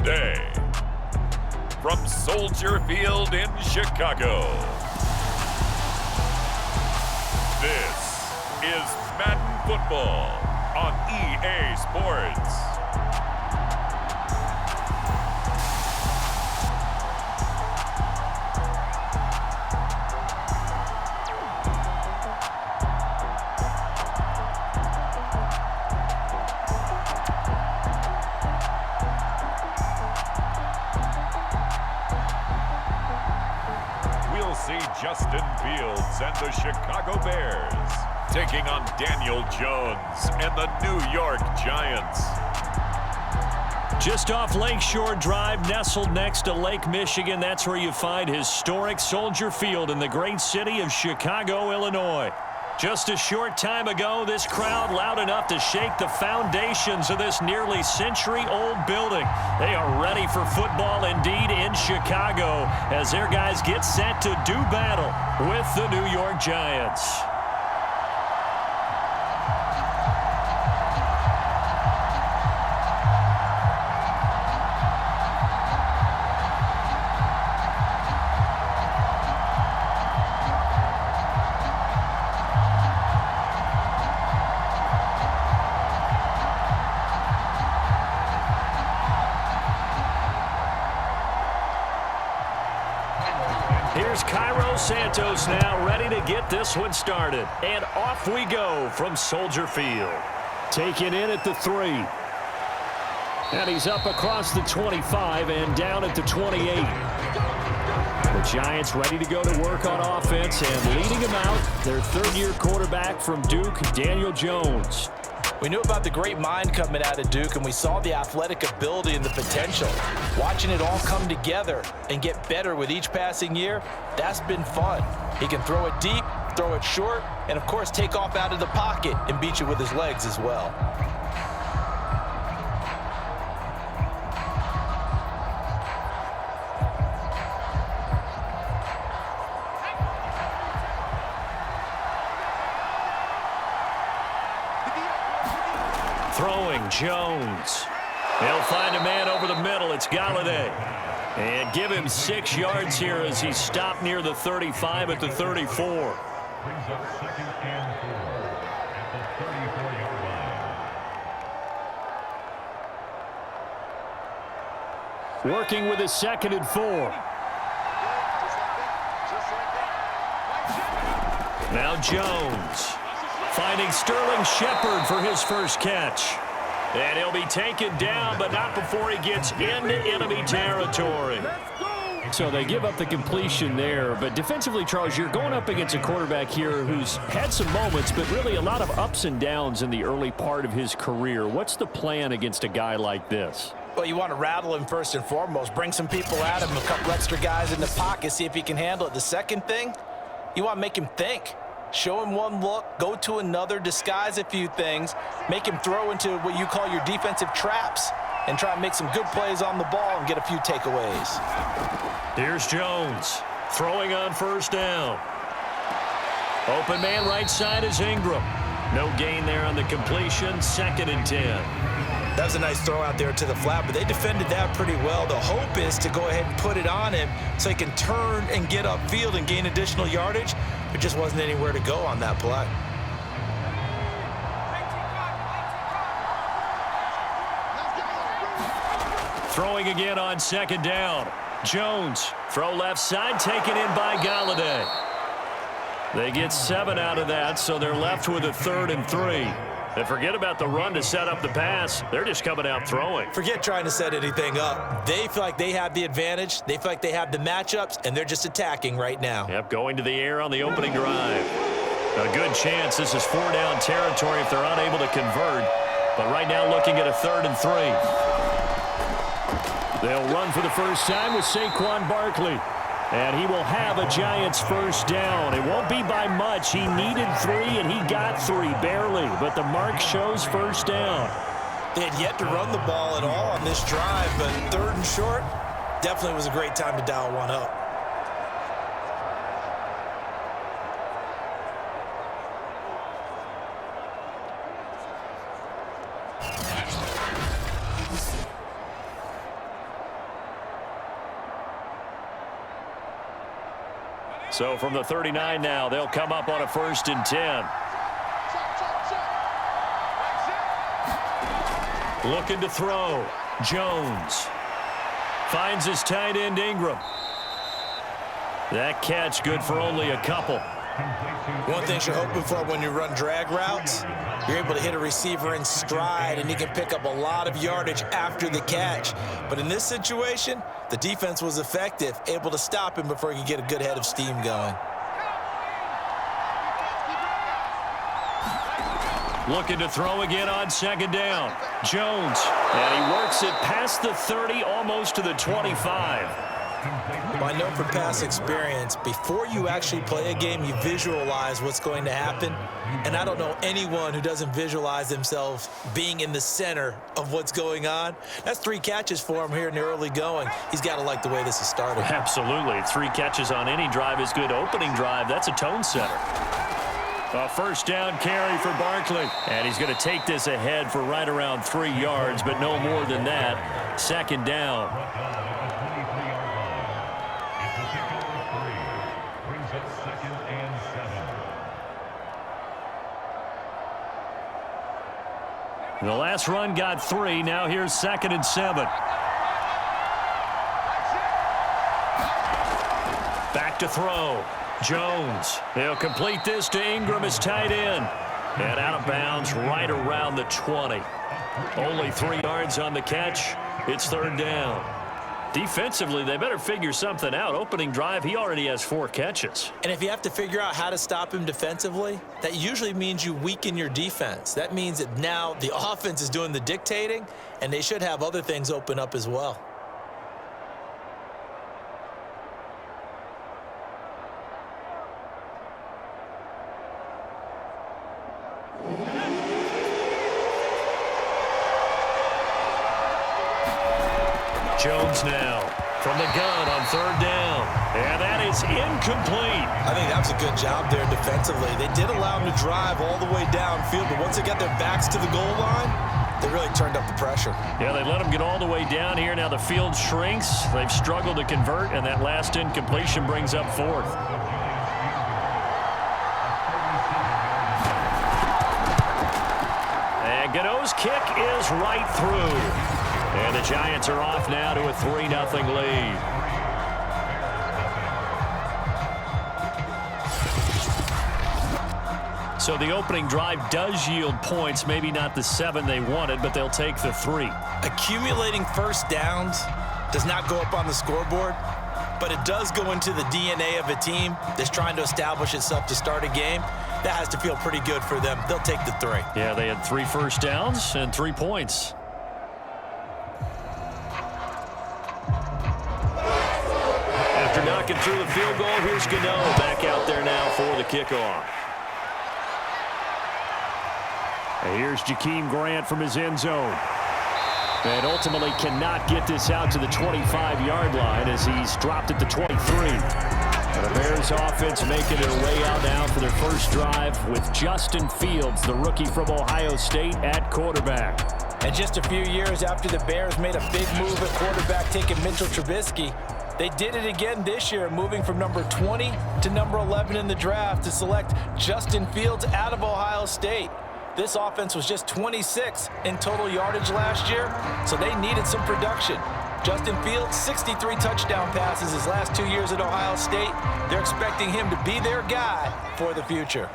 Today, from Soldier Field in Chicago, this is Madden Football on EA Sports. Justin Fields and the Chicago Bears taking on Daniel Jones and the New York Giants. Just off Lakeshore Drive, nestled next to Lake Michigan, that's where you find historic Soldier Field in the great city of Chicago, Illinois. Just a short time ago, this crowd loud enough to shake the foundations of this nearly century-old building. They are ready for football indeed in Chicago as their guys get set to do battle with the New York Giants. Santos now ready to get this one started. And off we go from Soldier Field. Taken in at the 3. And he's up across the 25 and down at the 28. The Giants ready to go to work on offense, and leading him out, their third-year quarterback from Duke, Daniel Jones. We knew about the great mind coming out of Duke, and we saw the athletic ability and the potential. Watching it all come together and get better with each passing year, that's been fun. He can throw it deep, throw it short, and, of course, take off out of the pocket and beat you with his legs as well. Throwing Jones. He'll find a man over the middle. It's Golladay. And give him 6 yards here as he stopped near the 35 at the 34. Brings up 2nd and 4 at the 34-yard line. Working with his 2nd and 4. Now Jones. Finding Sterling Shepard for his first catch. And he'll be taken down, but not before he gets into enemy territory. So they give up the completion there. But defensively, Charles, you're going up against a quarterback here who's had some moments, but really a lot of ups and downs in the early part of his career. What's the plan against a guy like this? Well, you want to rattle him first and foremost. Bring some people at him, a couple extra guys in the pocket, see if he can handle it. The second thing, you want to make him think. Show him one look, go to another, disguise a few things, make him throw into what you call your defensive traps, and try and make some good plays on the ball and get a few takeaways. Here's Jones, throwing on first down. Open man right side is Ingram. No gain there on the completion, 2nd and 10. That was a nice throw out there to the flat, but they defended that pretty well. The hope is to go ahead and put it on him so he can turn and get upfield and gain additional yardage. There just wasn't anywhere to go on that play. Throwing again on 2nd down. Jones, throw left side, taken in by Golladay. They get 7 out of that, so they're left with a 3rd and 3. And forget about the run to set up the pass. They're just coming out throwing. Forget trying to set anything up. They feel like they have the advantage. They feel like they have the matchups, and they're just attacking right now. Yep, going to the air on the opening drive. A good chance this is 4-down territory if they're unable to convert. But right now looking at a 3rd and 3. They'll run for the first time with Saquon Barkley. And he will have a Giants first down. It won't be by much. He needed 3, and he got 3, barely. But the mark shows first down. They had yet to run the ball at all on this drive, but 3rd and short, definitely was a great time to dial one up. So from the 39 now, they'll come up on a 1st and 10. Looking to throw. Jones finds his tight end Ingram. That catch good for only a couple. One thing you're hoping for when you run drag routes, you're able to hit a receiver in stride and he can pick up a lot of yardage after the catch. But in this situation, the defense was effective, able to stop him before he could get a good head of steam going. Looking to throw again on 2nd down. Jones, and he works it past the 30, almost to the 25. Well, I know from past experience, before you actually play a game, you visualize what's going to happen. And I don't know anyone who doesn't visualize themselves being in the center of what's going on. That's 3 catches for him here in the early going. He's got to like the way this is started. Absolutely. 3 catches on any drive is good. Opening drive, that's a tone setter. A 1st down carry for Barkley. And he's going to take this ahead for right around 3 yards, but no more than that. 2nd down. The last run got 3. Now here's 2nd and 7. Back to throw. Jones. He'll complete this to Ingram as tight end. And out of bounds right around the 20. Only 3 yards on the catch. It's 3rd down. Defensively, they better figure something out. Opening drive, he already has 4 catches. And if you have to figure out how to stop him defensively, that usually means you weaken your defense. That means that now the offense is doing the dictating, and they should have other things open up as well. Jones now from the gun on 3rd down. And that is incomplete. I think that was a good job there defensively. They did allow him to drive all the way downfield, but once they got their backs to the goal line, they really turned up the pressure. Yeah, they let him get all the way down here. Now the field shrinks. They've struggled to convert, and that last incompletion brings up 4th. And Gano's kick is right through. And the Giants are off now to a 3-0 lead. So the opening drive does yield points, maybe not the 7 they wanted, but they'll take the 3. Accumulating 1st downs does not go up on the scoreboard, but it does go into the DNA of a team that's trying to establish itself to start a game. That has to feel pretty good for them. They'll take the 3. Yeah, they had 3 first downs and 3 points. After knocking through the field goal, here's Gano back out there now for the kickoff. And here's Jakeem Grant from his end zone. And ultimately cannot get this out to the 25-yard line as he's dropped at the 23. And the Bears offense making their way out now for their first drive with Justin Fields, the rookie from Ohio State, at quarterback. And just a few years after the Bears made a big move at quarterback, taking Mitchell Trubisky, they did it again this year, moving from number 20 to number 11 in the draft to select Justin Fields out of Ohio State. This offense was just 26 in total yardage last year, so they needed some production. Justin Fields, 63 touchdown passes his last 2 years at Ohio State. They're expecting him to be their guy for the future.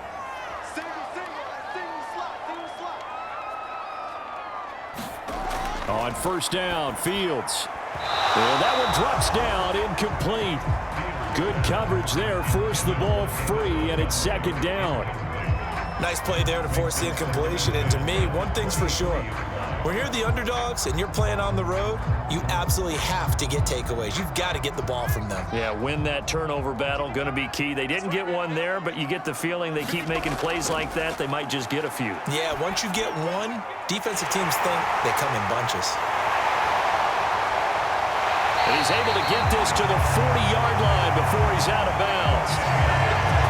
On 1st down, Fields. And that one drops down, incomplete. Good coverage there, forced the ball free, and it's 2nd down. Nice play there to force the incompletion, and to me, one thing's for sure. When you're the underdogs and you're playing on the road, you absolutely have to get takeaways. You've got to get the ball from them. Yeah, win that turnover battle, going to be key. They didn't get one there, but you get the feeling they keep making plays like that, they might just get a few. Yeah, once you get one, defensive teams think they come in bunches. And he's able to get this to the 40-yard line before he's out of bounds.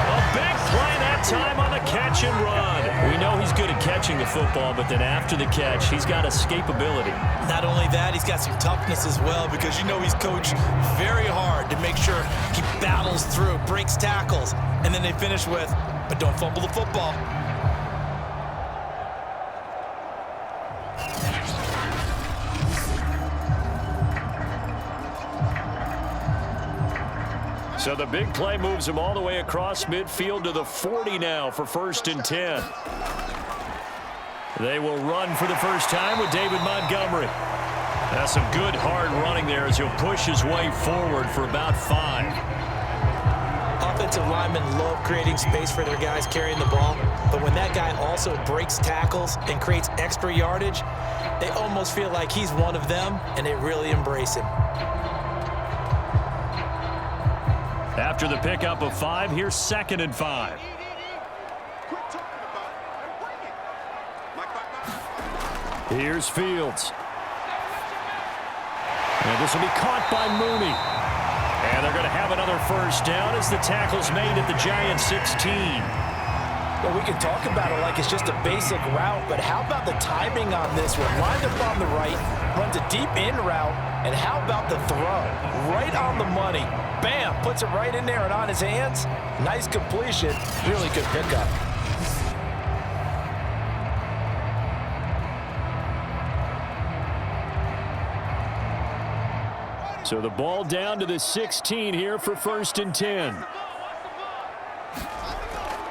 A big play that time on the catch catch and run. We know he's good at catching the football, but then after the catch, he's got escapability. Not only that, he's got some toughness as well, because you know he's coached very hard to make sure he battles through, breaks tackles, and then they finish with, but don't fumble the football. So the big play moves him all the way across midfield to the 40 now for 1st and 10. They will run for the first time with David Montgomery. That's some good hard running there as he'll push his way forward for about 5. Offensive linemen love creating space for their guys carrying the ball, but when that guy also breaks tackles and creates extra yardage, they almost feel like he's one of them, and they really embrace him. After the pickup of 5, here's 2nd and 5. Here's Fields. And this will be caught by Mooney. And they're going to have another first down as the tackle's made at the Giants 16. Well, we can talk about it like it's just a basic route, but how about the timing on this one? Lined up on the right, runs a deep in route, and how about the throw? Right on the money. Bam, puts it right in there and on his hands. Nice completion, really good pickup. So the ball down to the 16 here for 1st and 10.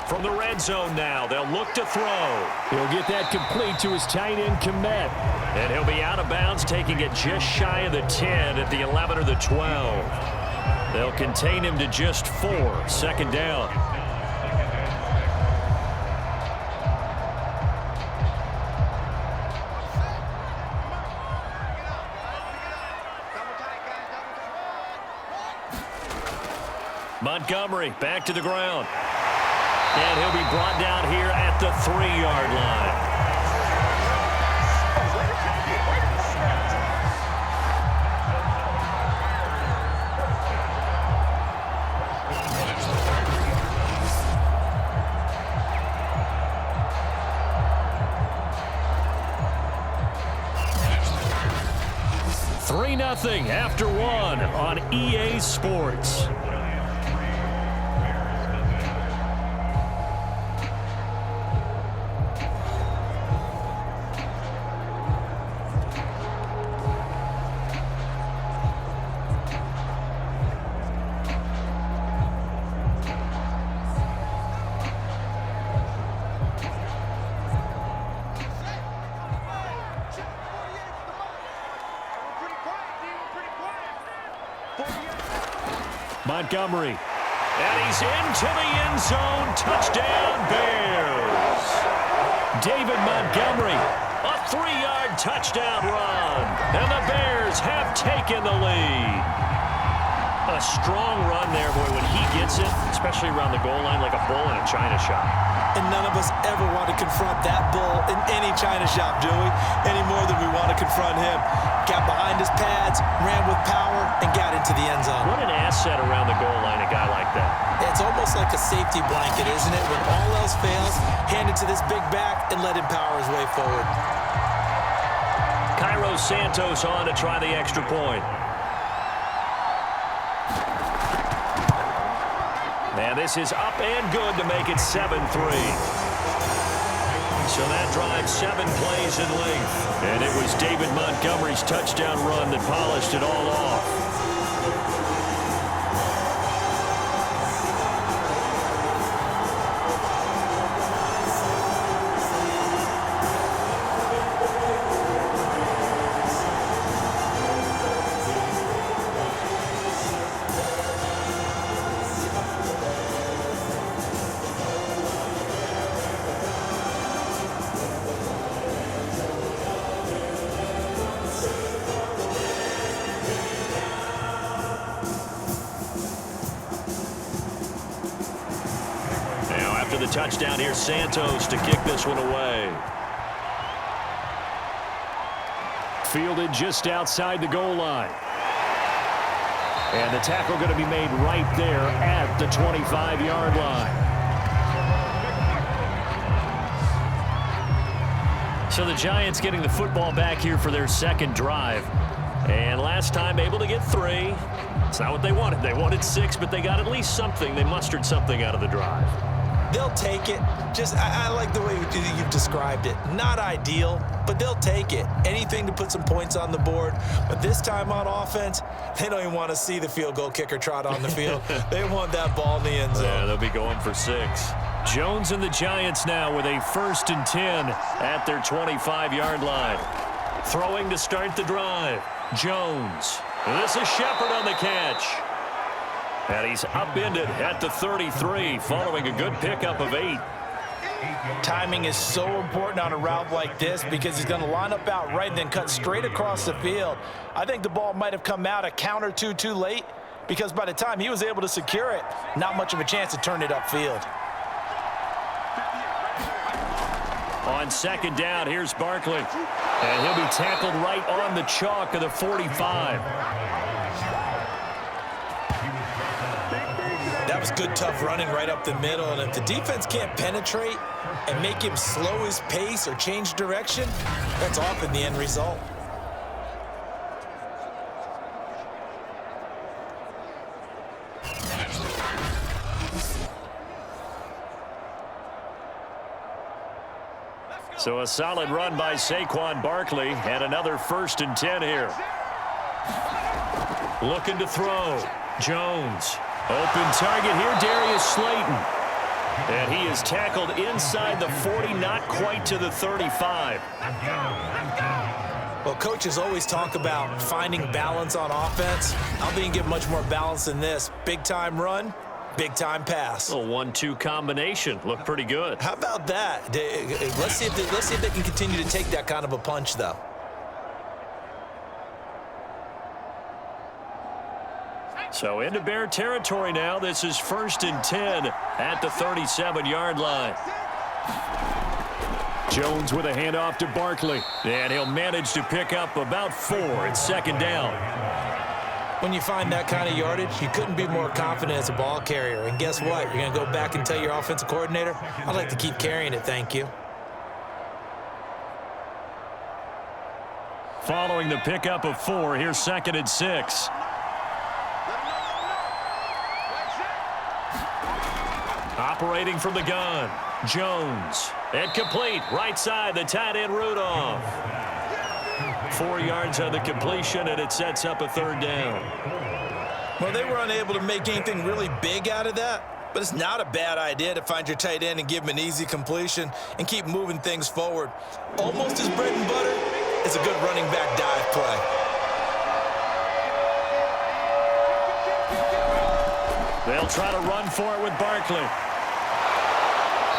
From the red zone now, they'll look to throw. He'll get that complete to his tight end, Komet. And he'll be out of bounds, taking it just shy of the 10 at the 11 or the 12. They'll contain him to just 4, 2nd down. Montgomery back to the ground. And he'll be brought down here at the 3-yard line. Nothing after 1 on EA Sports. Montgomery. And he's into the end zone. Touchdown, Bears. David Montgomery, a 3-yard touchdown run. And the Bears have taken the lead. A strong run there, boy, when he gets it, especially around the goal line like a bull in a china shop. And none of us ever want to confront that bull in any china shop, do we? Any more than we want to confront him. Got behind his pads, ran with power, and got into the end zone. What an asset around the goal line, a guy like that. It's almost like a safety blanket, isn't it? When all else fails, hand it to this big back and let him power his way forward. Cairo Santos on to try the extra point. And this is up and good to make it 7-3. So that drives 7 plays in length. And it was David Montgomery's touchdown run that polished it all off. The touchdown here, Santos to kick this one away. Fielded just outside the goal line. And the tackle going to be made right there at the 25-yard line. So the Giants getting the football back here for their second drive. And last time able to get 3. It's not what they wanted. They wanted 6, but they got at least something. They mustered something out of the drive. They'll take it. I like the way you've described it. Not ideal, but they'll take it. Anything to put some points on the board. But this time on offense, they don't even want to see the field goal kicker trot on the field. They want that ball in the end zone. Yeah, they'll be going for 6. Jones and the Giants now with a 1st and 10 at their 25-yard line. Throwing to start the drive. Jones. This is Shepard on the catch. And he's upended at the 33 following a good pickup of 8. Timing is so important on a route like this because he's going to line up out right and then cut straight across the field. I think the ball might have come out a count or two too late because by the time he was able to secure it, not much of a chance to turn it upfield. On 2nd down, here's Barkley. And he'll be tackled right on the chalk of the 45. That was good, tough running right up the middle. And if the defense can't penetrate and make him slow his pace or change direction, that's often the end result. So a solid run by Saquon Barkley and another 1st and 10 here. Looking to throw. Jones. Open target here, Darius Slayton. And he is tackled inside the 40, not quite to the 35. Well, coaches always talk about finding balance on offense. I think you get much more balance than this. Big-time run, big-time pass. A 1-2 combination. Looked pretty good. How about that? Let's see if they can continue to take that kind of a punch, though. So into Bear territory now. This is 1st and 10 at the 37-yard line. Jones with a handoff to Barkley. And he'll manage to pick up about 4 at 2nd down. When you find that kind of yardage, you couldn't be more confident as a ball carrier. And guess what? You're going to go back and tell your offensive coordinator, I'd like to keep carrying it, thank you. Following the pickup of 4, here's 2nd and 6. Operating from the gun, Jones. Incomplete, right side, the tight end Rudolph. 4 yards on the completion, and it sets up a 3rd down. Well, they were unable to make anything really big out of that, but it's not a bad idea to find your tight end and give him an easy completion and keep moving things forward. Almost as bread and butter is a good running back dive play. They'll try to run for it with Barkley.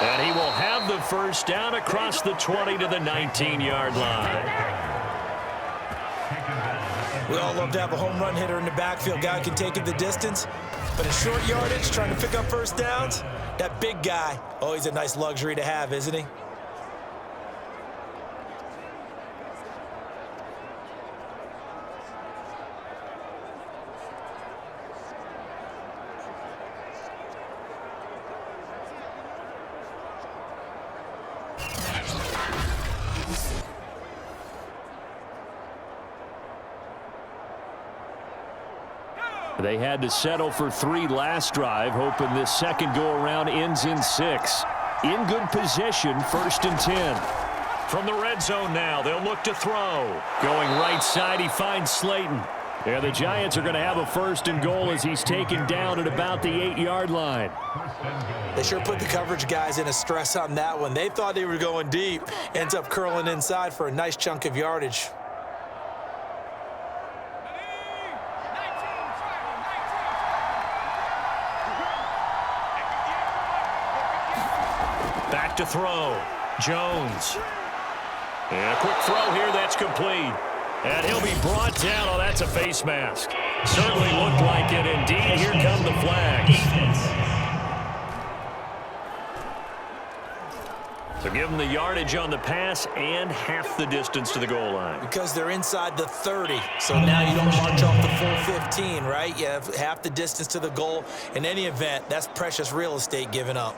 And he will have the 1st down across the 20 to the 19-yard line. We all love to have a home run hitter in the backfield. Guy can take it the distance. But in short yardage, trying to pick up 1st downs, that big guy, oh, he's a nice luxury to have, isn't he? They had to settle for 3 last drive, hoping this second go-around ends in 6. In good position, 1st and 10. From the red zone now, they'll look to throw. Going right side, he finds Slayton. Yeah, the Giants are going to have a 1st and goal as he's taken down at about the 8-yard line. They sure put the coverage guys in a stress on that one. They thought they were going deep. Ends up curling inside for a nice chunk of yardage. Back to throw. Jones. And a quick throw here, that's complete. And he'll be brought down. Oh, that's a face mask. Certainly looked like it. Indeed, here come the flags. So give them the yardage on the pass and half the distance to the goal line. Because they're inside the 30. So now you don't march off the full 15, right? You have half the distance to the goal. In any event, that's precious real estate given up.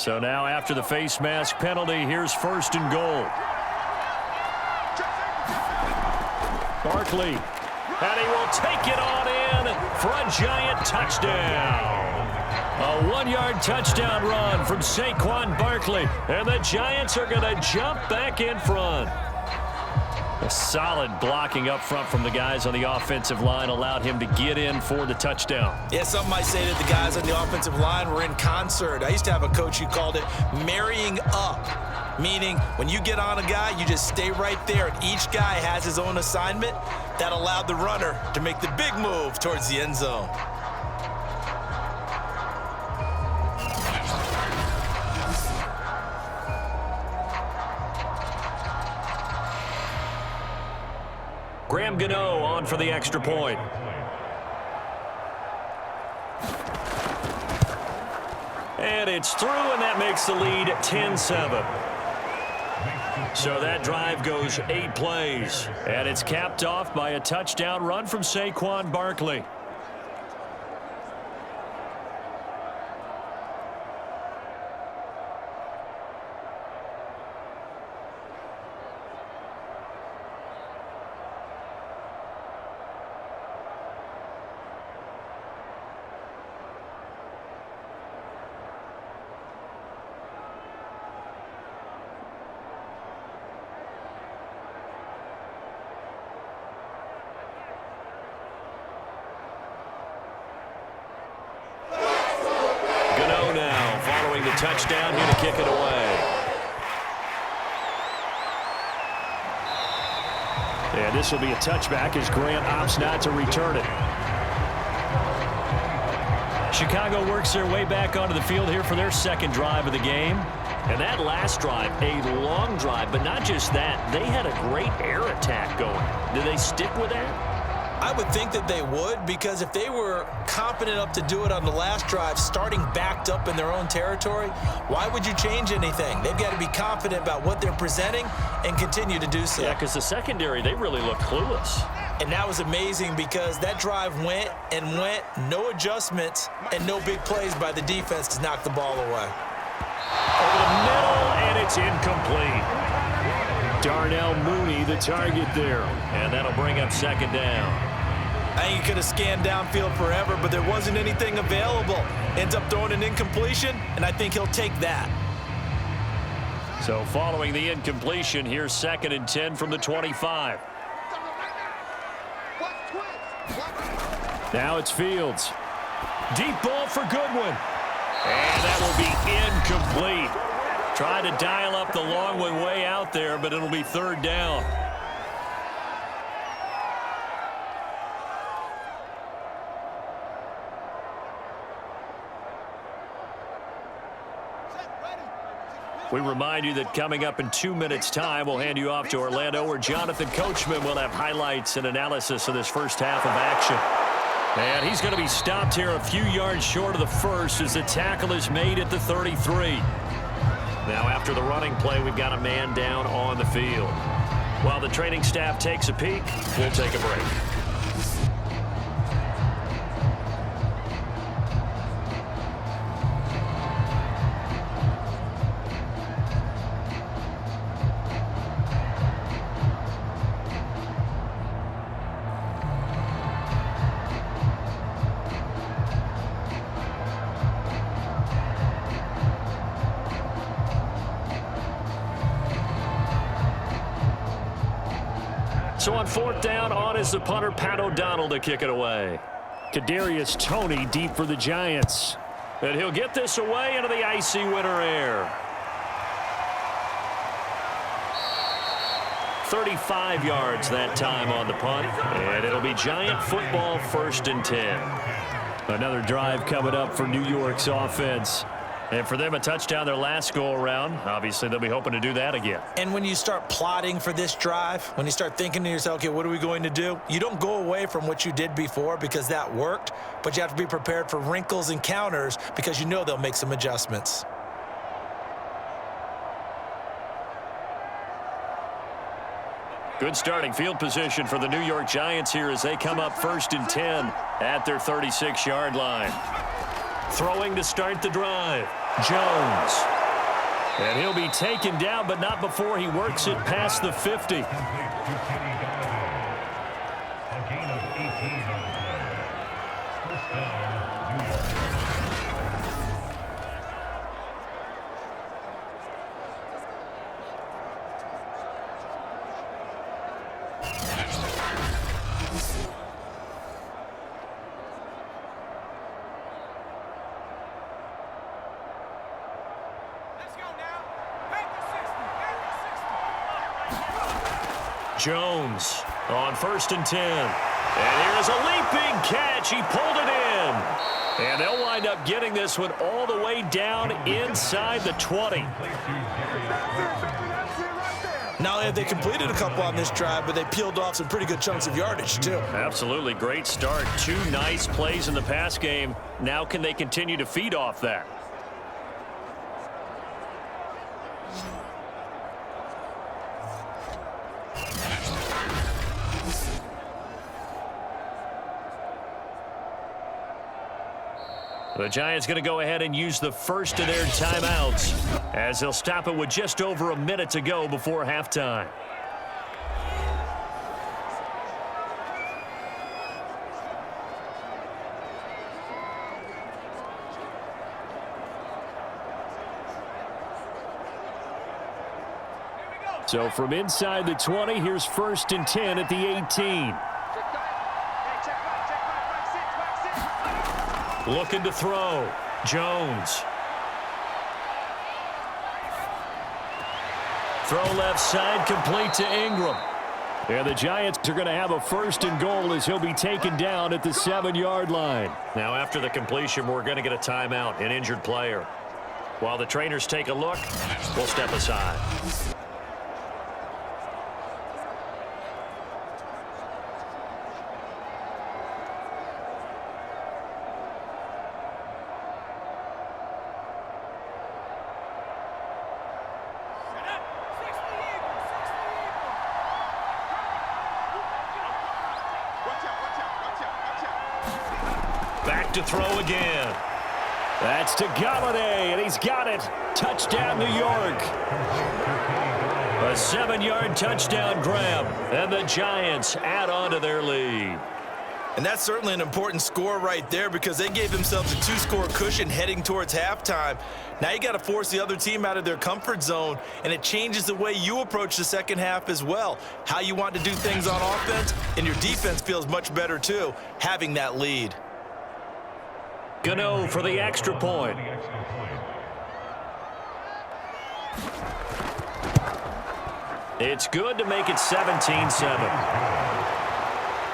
So now after the face mask penalty, here's 1st and goal. Barkley, and he will take it on in for a Giant touchdown. A 1-yard touchdown run from Saquon Barkley, and the Giants are going to jump back in front. A solid blocking up front from the guys on the offensive line allowed him to get in for the touchdown. Yeah, some might say that the guys on the offensive line were in concert. I used to have a coach who called it marrying up, meaning when you get on a guy, you just stay right there, and each guy has his own assignment. That allowed the runner to make the big move towards the end zone. Graham Gano on for the extra point. And it's through, and that makes the lead 10-7. So that drive goes 8 plays, and it's capped off by a touchdown run from Saquon Barkley. Touchdown here to kick it away. And this will be a touchback as Grant opts not to return it. Chicago works their way back onto the field here for their 2nd drive of the game. And that last drive, a long drive, but not just that. They had a great air attack going. Do they stick with that? I would think that they would, because if they were confident enough to do it on the last drive, starting backed up in their own territory, why would you change anything? They've got to be confident about what they're presenting and continue to do so. Yeah, because the secondary, they really looked clueless. And that was amazing because that drive went and went, no adjustments, and no big plays by the defense to knock the ball away. Over the middle, and it's incomplete. Darnell Mooney, the target there. And that'll bring up 2nd down. I think he could have scanned downfield forever, but there wasn't anything available. Ends up throwing an incompletion, and I think he'll take that. So following the incompletion, here's 2nd and 10 from the 25. Now it's Fields. Deep ball for Goodwin. And that will be incomplete. Try to dial up the long one way out there, but it'll be 3rd down. We remind you that coming up in 2 minutes' time, we'll hand you off to Orlando, where Jonathan Coachman will have highlights and analysis of this first half of action. And he's going to be stopped here a few yards short of the first as the tackle is made at the 33. Now, after the running play, we've got a man down on the field. While the training staff takes a peek, we'll take a break. So on 4th down, on is the punter, Pat O'Donnell, to kick it away. Kadarius Toney deep for the Giants. And he'll get this away into the icy winter air. 35 yards that time on the punt. And it'll be Giant football, 1st and 10. Another drive coming up for New York's offense. And for them, a touchdown their last go-around. Obviously, they'll be hoping to do that again. And when you start plotting for this drive, when you start thinking to yourself, okay, what are we going to do? You don't go away from what you did before because that worked, but you have to be prepared for wrinkles and counters because you know they'll make some adjustments. Good starting field position for the New York Giants here as they come up 1st and 10 at their 36-yard line. Throwing to start the drive. Jones. And he'll be taken down, but not before he works it past the 50. Complete to Golladay. A gain of 18 on the play. First down, New York. Jones on 1st and 10. And here's a leaping catch. He pulled it in. And they'll wind up getting this one all the way down inside the 20. Not only have they completed a couple on this drive, but they peeled off some pretty good chunks of yardage, too. Absolutely. Great start. 2 nice plays in the pass game. Now can they continue to feed off that? The Giants going to go ahead and use the first of their timeouts as they'll stop it with just over a minute to go before halftime. So from inside the 20, here's 1st and 10 at the 18. Looking to throw. Jones. Throw left side, complete to Ingram. And the Giants are going to have a 1st and goal as he'll be taken down at the 7-yard line. Now after the completion, we're going to get a timeout, an injured player. While the trainers take a look, we'll step aside. Back to throw again. That's to Golladay, and he's got it. Touchdown, New York. A 7-yard touchdown grab, and the Giants add on to their lead. And that's certainly an important score right there because they gave themselves a 2-score cushion heading towards halftime. Now you got to force the other team out of their comfort zone, and it changes the way you approach the second half as well. How you want to do things on offense, and your defense feels much better too, having that lead. Gano for the extra point. It's good to make it 17-7.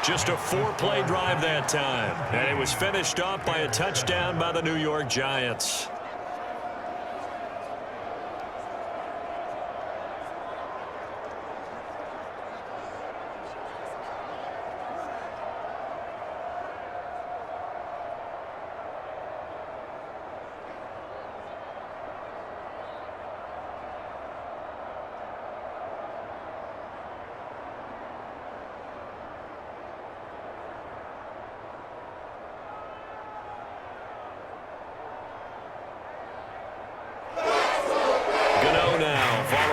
Just a 4-play drive that time. And it was finished off by a touchdown by the New York Giants.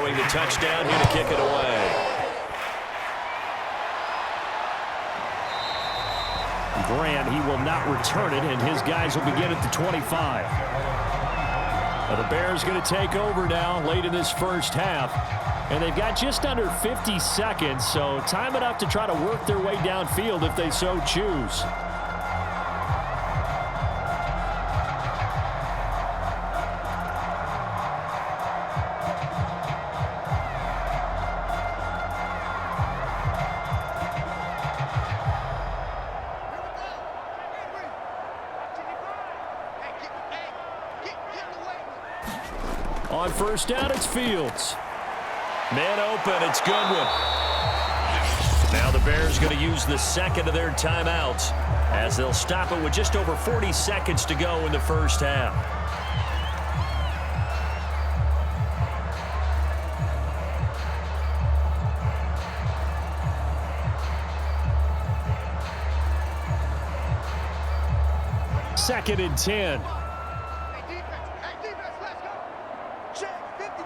The touchdown here to kick it away. Grant, he will not return it, and his guys will begin at the 25. Now the Bears going to take over now late in this first half, and they've got just under 50 seconds, so time enough to try to work their way downfield if they so choose. On first down, it's Fields. Man open, it's Goodwin. Now the Bears going to use the second of their timeouts as they'll stop it with just over 40 seconds to go in the first half. Second and 10. Hey, defense, let's go. Check, 50.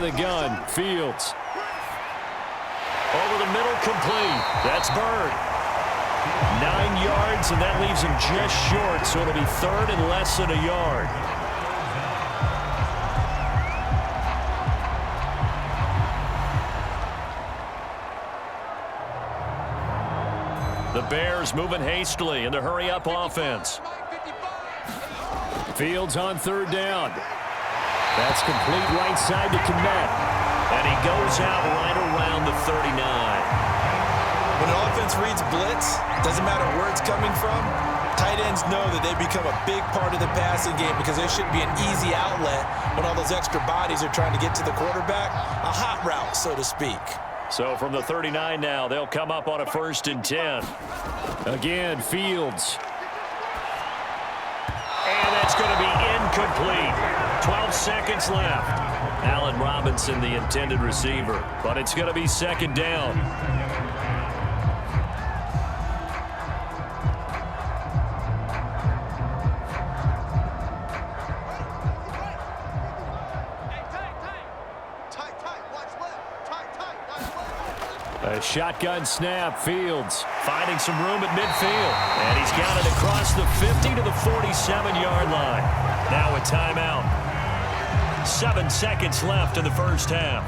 of the gun. Fields. Over the middle, complete. That's Bird. 9 yards, and that leaves him just short, so it'll be third and less than a yard. The Bears moving hastily in the hurry-up offense. Fields on third down. That's complete right side to Connect. And he goes out right around the 39. When an offense reads blitz, doesn't matter where it's coming from, tight ends know that they become a big part of the passing game because there should be an easy outlet when all those extra bodies are trying to get to the quarterback. A hot route, so to speak. So from the 39 now, they'll come up on a 1st and 10. Again, Fields. And that's going to be incomplete. 12 seconds left. Allen Robinson, the intended receiver. But it's going to be 2nd down. A shotgun snap. Fields finding some room at midfield. And he's got it across the 50 to the 47-yard line. Now a timeout. 7 seconds left in the first half.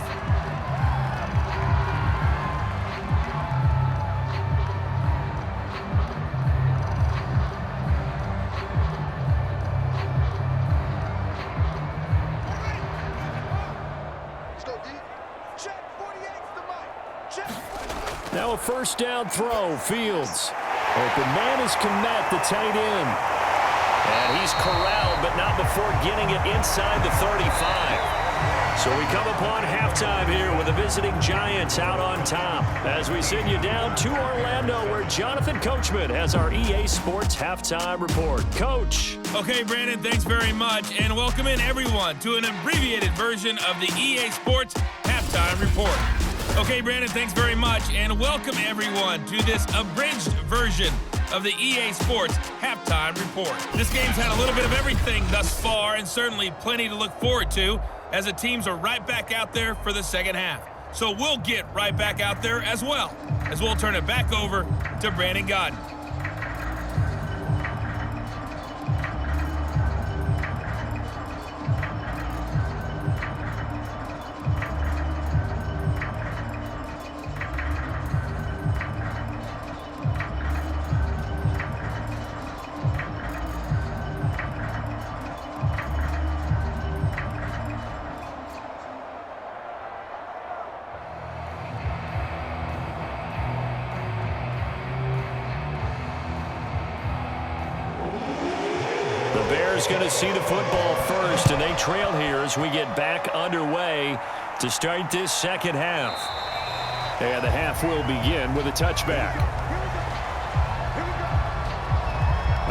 Now a 1st down throw. Fields. Open man is Kmet, the tight end. And he's corralled, but not before getting it inside the 35. So we come upon halftime here with the visiting Giants out on top as we send you down to Orlando where Jonathan Coachman has our EA Sports Halftime Report. Coach. Okay, Brandon, thanks very much. And welcome in, everyone, to an abbreviated version of the EA Sports Halftime Report. Okay, Brandon, thanks very much, and welcome everyone to this abridged version of the EA Sports Halftime Report. This game's had a little bit of everything thus far, and certainly plenty to look forward to, as the teams are right back out there for the second half. So we'll get right back out there as well, as we'll turn it back over to Brandon Godden. Going to see the football first, and they trail here as we get back underway to start this second half. And the half will begin with a touchback.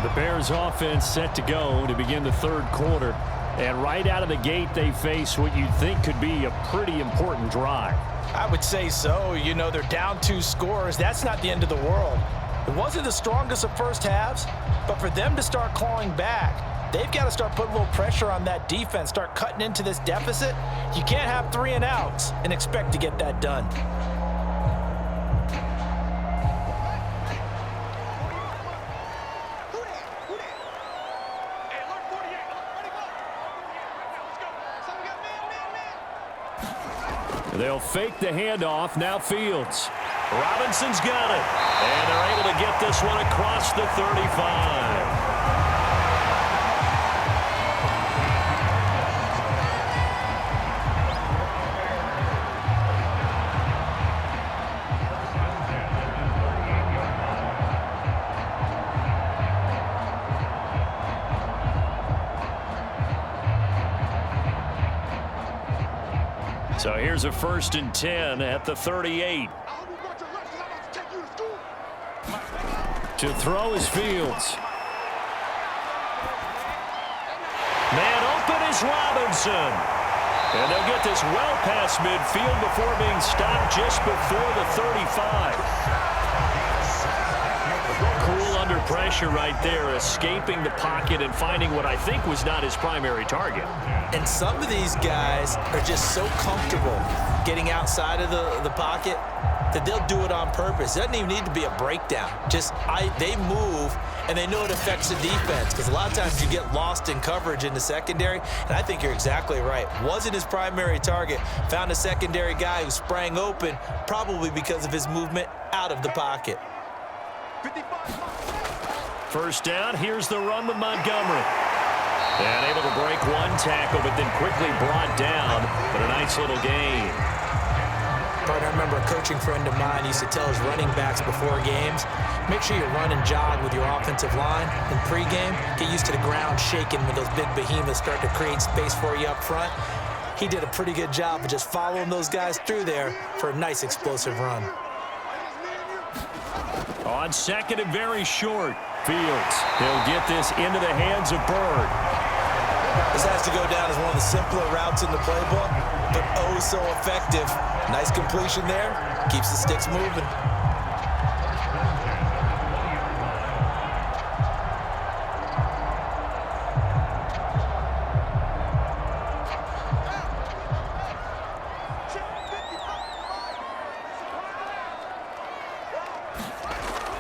The Bears offense set to go to begin the 3rd quarter. And right out of the gate, they face what you'd think could be a pretty important drive. I would say so. You know, they're down 2 scores. That's not the end of the world. It wasn't the strongest of first halves, but for them to start clawing back, they've got to start putting a little pressure on that defense, start cutting into this deficit. You can't have 3 and outs and expect to get that done. They'll fake the handoff. Now Fields. Robinson's got it. And they're able to get this one across the 35. So here's a 1st and 10 at the 38. To throw is Fields. Man open is Robinson. And they'll get this well past midfield before being stopped just before the 35. Cool under pressure. pressure right there, escaping the pocket and finding what I think was not his primary target. And some of these guys are just so comfortable getting outside of the pocket that they'll do it on purpose. It doesn't even need to be a breakdown. They move, and they know it affects the defense, because a lot of times you get lost in coverage in the secondary, and I think you're exactly right. Wasn't his primary target. Found a secondary guy who sprang open, probably because of his movement out of the pocket. First down, here's the run with Montgomery. And able to break one tackle, but then quickly brought down. But a nice little gain. Partner, I remember a coaching friend of mine used to tell his running backs before games, make sure you run and jog with your offensive line in pregame. Get used to the ground shaking when those big behemoths start to create space for you up front. He did a pretty good job of just following those guys through there for a nice explosive run. On second and very short, Fields. He'll get this into the hands of Bird. This has to go down as one of the simpler routes in the playbook, but oh so effective. Nice completion there. Keeps the sticks moving.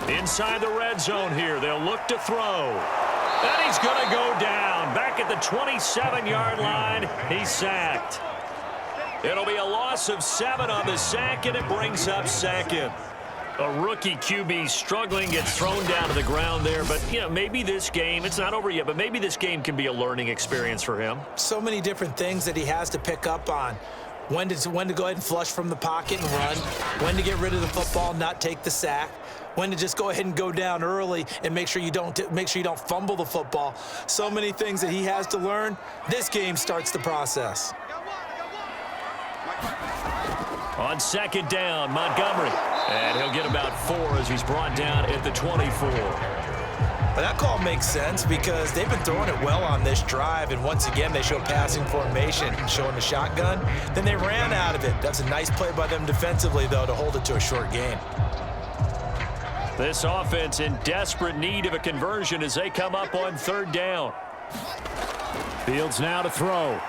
Inside the red zone here, they'll look to throw. And he's going to go down. Back at the 27-yard line, he's sacked. It'll be a loss of 7 on the sack, and it brings up second. A rookie QB struggling, gets thrown down to the ground there. But, you know, maybe this game, it's not over yet, but maybe this game can be a learning experience for him. So many different things that he has to pick up on. When to go ahead and flush from the pocket and run. When to get rid of the football, not take the sack. When to just go ahead and go down early and make sure you don't fumble the football. So many things that he has to learn. This game starts the process. On second down, Montgomery. And he'll get about 4 as he's brought down at the 24. But that call makes sense because they've been throwing it well on this drive, and once again they show passing formation, showing the shotgun. Then they ran out of it. That's a nice play by them defensively, though, to hold it to a short gain. This offense in desperate need of a conversion as they come up on third down. Fields now to throw.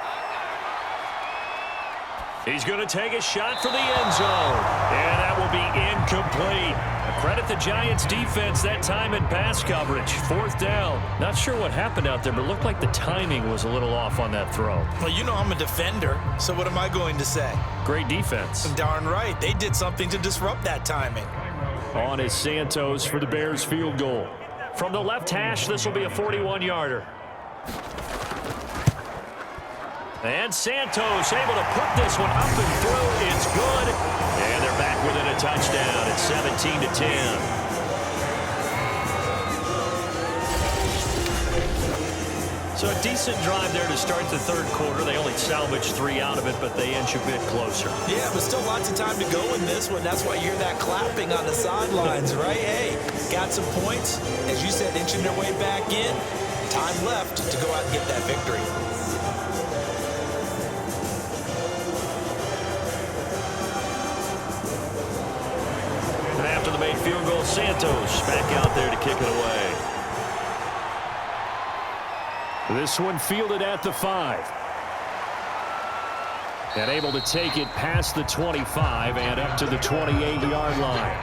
He's going to take a shot for the end zone. And that will be incomplete. Credit the Giants defense that time in pass coverage. Fourth down. Not sure what happened out there, but it looked like the timing was a little off on that throw. Well, you know I'm a defender, so what am I going to say? Great defense. Darn right. They did something to disrupt that timing. On is Santos for the Bears field goal. From the left hash, this will be a 41-yarder. And Santos able to put this one up and through. It's good. And they're back within a touchdown. It's 17-10. So a decent drive there to start the third quarter. They only salvaged 3 out of it, but they inch a bit closer. Yeah, but still lots of time to go in this one. That's why you hear that clapping on the sidelines, right? Hey, got some points. As you said, inching their way back in. Time left to go out and get that victory. And after the made field goal, Santos back out there to kick it away. This one fielded at the 5. And able to take it past the 25 and up to the 28-yard line.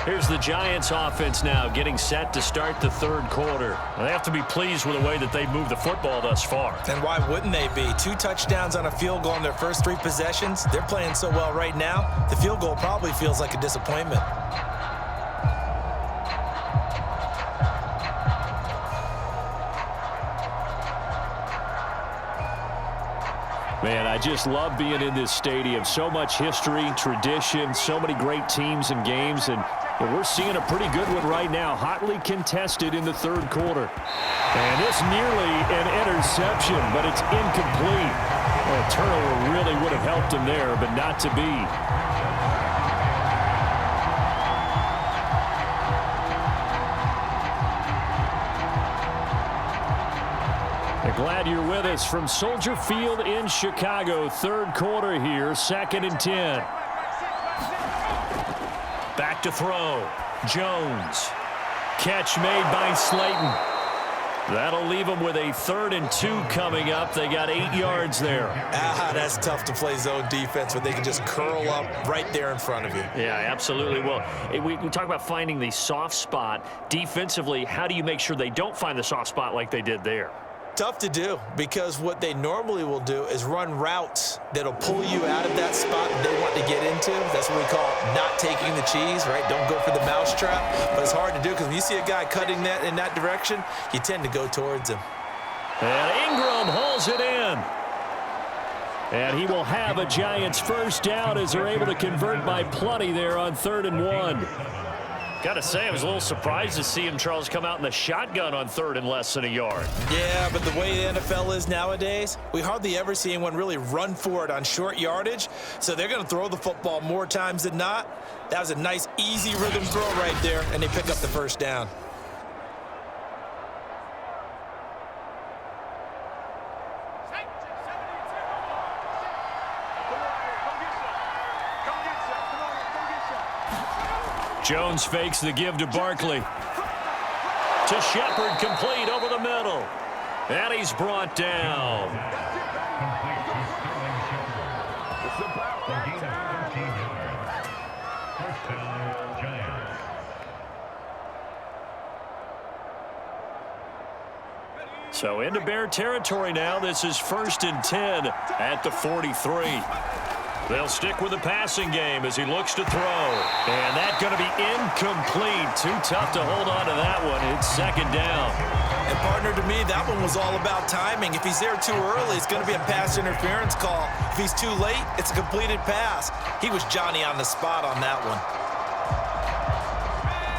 Here's the Giants offense now getting set to start the third quarter. They have to be pleased with the way that they've moved the football thus far. And why wouldn't they be? 2 touchdowns on a field goal in their first 3 possessions. They're playing so well right now, the field goal probably feels like a disappointment. Man, I just love being in this stadium. So much history, tradition, so many great teams and games, and we're seeing a pretty good one right now, hotly contested in the third quarter. And this nearly an interception, but it's incomplete. Well, a turnover really would have helped him there, but not to be. Glad you're with us from Soldier Field in Chicago. Third quarter here, 2nd and 10. Back to throw. Jones. Catch made by Slayton. That'll leave them with a 3rd and 2 coming up. They got 8 yards there. That's tough to play zone defense when they can just curl up right there in front of you. Yeah, absolutely. Well, we talk about finding the soft spot. Defensively, how do you make sure they don't find the soft spot like they did there? Tough to do, because what they normally will do is run routes that'll pull you out of that spot that they want to get into. That's what we call not taking the cheese, right? Don't go for the mousetrap. But it's hard to do because when you see a guy cutting that in that direction, you tend to go towards him. And Ingram holds it in. And he will have a Giants first down as they're able to convert by plenty there on 3rd and 1. Got to say, I was a little surprised to see him, Charles, come out in the shotgun on 3rd and less than a yard. Yeah, but the way the NFL is nowadays, we hardly ever see anyone really run for it on short yardage. So they're going to throw the football more times than not. That was a nice, easy rhythm throw right there, and they pick up the first down. Jones fakes the give to Barkley. To Shepard, complete over the middle. And he's brought down. So into Bear territory now. This is 1st and 10 at the 43. They'll stick with the passing game as he looks to throw. And that's going to be incomplete. Too tough to hold on to that one. It's 2nd down. And, partner, to me, that one was all about timing. If he's there too early, it's going to be a pass interference call. If he's too late, it's a completed pass. He was Johnny on the spot on that one.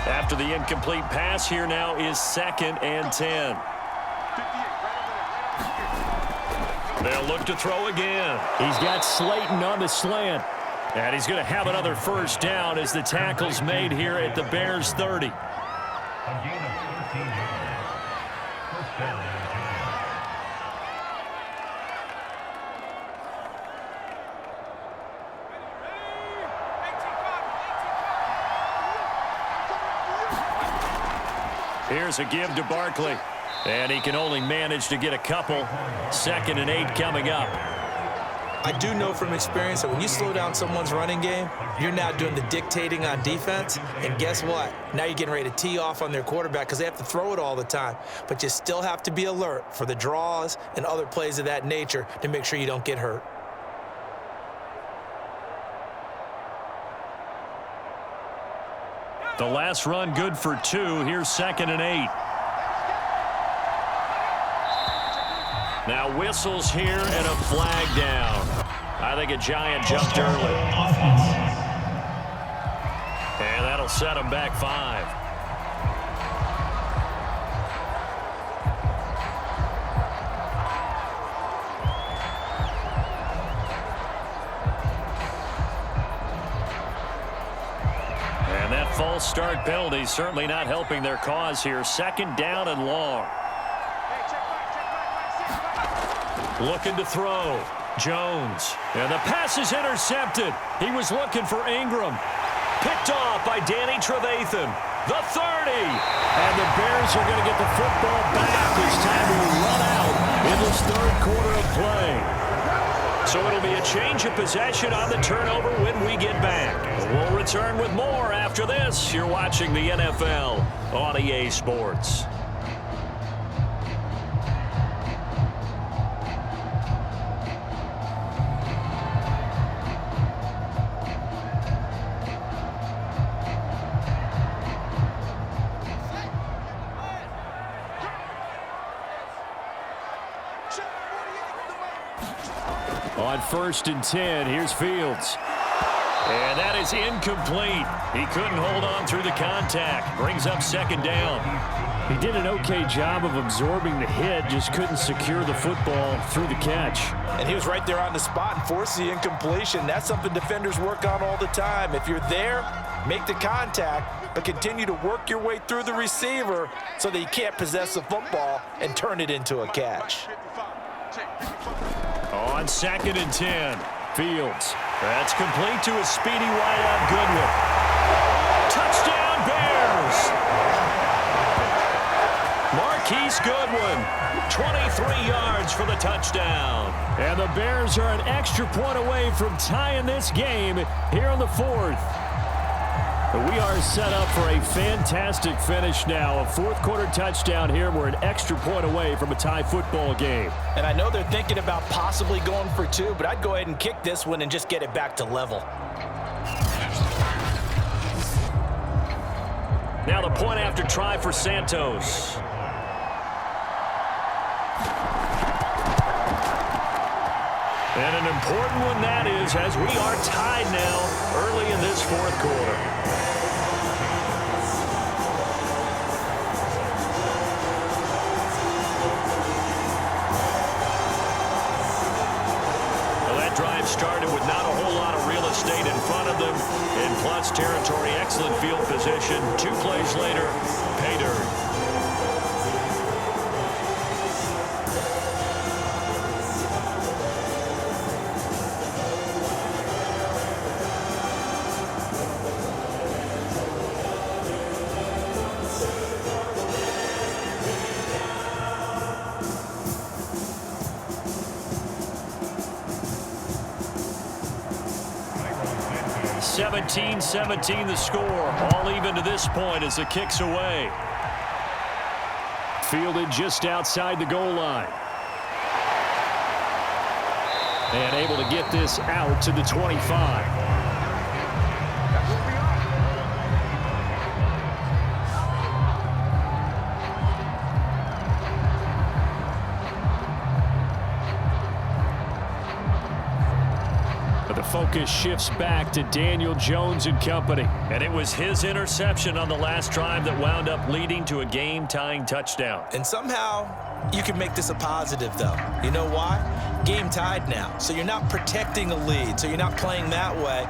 After the incomplete pass, here now is 2nd and 10. They'll look to throw again. He's got Slayton on the slant. And he's going to have another first down as the tackle's made here at the Bears 30. Here's a give to Barkley. And he can only manage to get a couple. 2nd and 8 coming up. I do know from experience that when you slow down someone's running game, you're now doing the dictating on defense. And guess what? Now you're getting ready to tee off on their quarterback because they have to throw it all the time. But you still have to be alert for the draws and other plays of that nature to make sure you don't get hurt. The last run good for 2. Here's 2nd and 8. Now whistles here and a flag down. I think a Giant jumped early. And that'll set him back 5. And that false start penalty certainly not helping their cause here. 2nd down and long. Looking to throw. Jones. And the pass is intercepted. He was looking for Ingram. Picked off by Danny Trevathan. The 30. And the Bears are going to get the football back as time will run out in this 3rd quarter of play. So it'll be a change of possession on the turnover when we get back. We'll return with more after this. You're watching the NFL on EA Sports. On 1st and 10, here's Fields. And that is incomplete. He couldn't hold on through the contact. Brings up 2nd down. He did an okay job of absorbing the hit, just couldn't secure the football through the catch. And he was right there on the spot and forced the incompletion. That's something defenders work on all the time. If you're there, make the contact, but continue to work your way through the receiver so that you can't possess the football and turn it into a catch. On 2nd and 10, Fields. That's complete to a speedy wideout Goodwin. Touchdown, Bears! Marquise Goodwin, 23 yards for the touchdown. And the Bears are an extra point away from tying this game here in the fourth. We are set up for a fantastic finish now. A fourth-quarter touchdown here. We're an extra point away from a tie football game. And I know they're thinking about possibly going for two, but I'd go ahead and kick this one and just get it back to level. Now the point after try for Santos. And an important one that is, as we are tied now early in this fourth quarter. Well, that drive started with not a whole lot of real estate in front of them. In plus territory, excellent field position. 2 plays later, pay dirt. Tyrone 17-17 the score. All even to this point as the kick's away. Fielded just outside the goal line. And able to get this out to the 25. Focus shifts back to Daniel Jones and company. And it was his interception on the last drive that wound up leading to a game-tying touchdown. And somehow you can make this a positive, though. You know why? Game tied now. So you're not protecting a lead. So you're not playing that way.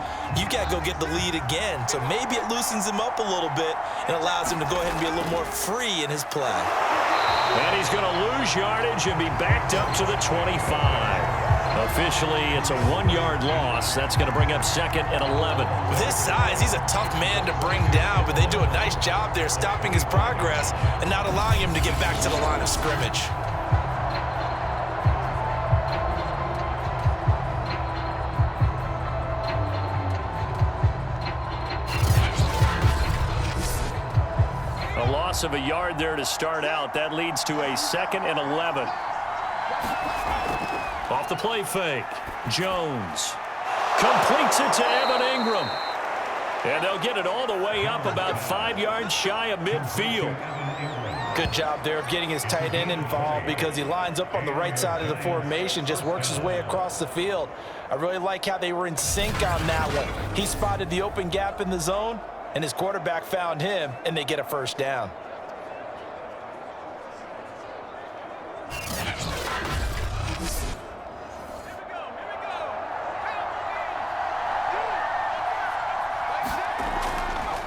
You got to go get the lead again. So maybe it loosens him up a little bit and allows him to go ahead and be a little more free in his play. And he's going to lose yardage and be backed up to the 25. Officially, it's a 1-yard loss. That's going to bring up second and 11. With his size, he's a tough man to bring down, but they do a nice job there stopping his progress and not allowing him to get back to the line of scrimmage. A loss of a yard there to start out. That leads to a second and 11. Off the play fake, Jones completes it to Evan Ingram. And they'll get it all the way up about 5 yards shy of midfield. Good job there of getting his tight end involved because he lines up on the right side of the formation, just works his way across the field. I really like how they were in sync on that one. He spotted the open gap in the zone, and his quarterback found him, and they get a first down.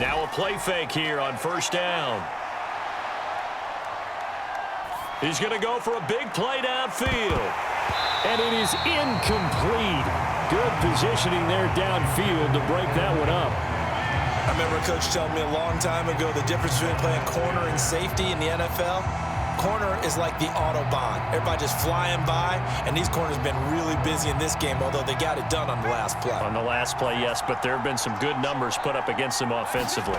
Now a play fake here on first down. He's going to go for a big play downfield. And it is incomplete. Good positioning there downfield to break that one up. I remember a coach telling me a long time ago the difference between playing corner and safety in the NFL. Corner is like the Autobahn. Everybody just flying by, and these corners have been really busy in this game, although they got it done on the last play. On the last play, yes, but there have been some good numbers put up against them offensively.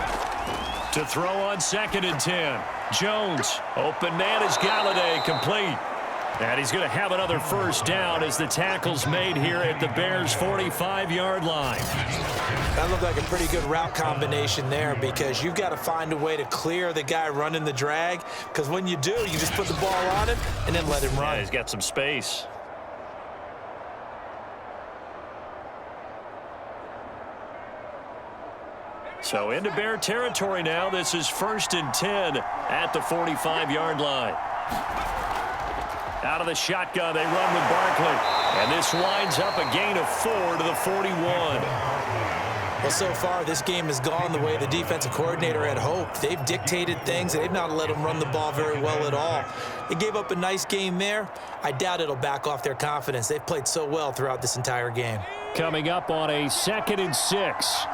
To throw on second and 10. Jones, open man is Golladay, complete. And he's going to have another first down as the tackle's made here at the Bears' 45-yard line. That looked like a pretty good route combination there because you've got to find a way to clear the guy running the drag, because when you do, you just put the ball on him and then let him run. Yeah, he's got some space. So into Bear territory now. This is 1st and 10 at the 45-yard line. Out of the shotgun, they run with Barkley. And this winds up a gain of 4 to the 41. Well, so far, this game has gone the way the defensive coordinator had hoped. They've dictated things, and they've not let them run the ball very well at all. They gave up a nice game there. I doubt it'll back off their confidence. They've played so well throughout this entire game. Coming up on a 2nd and 6.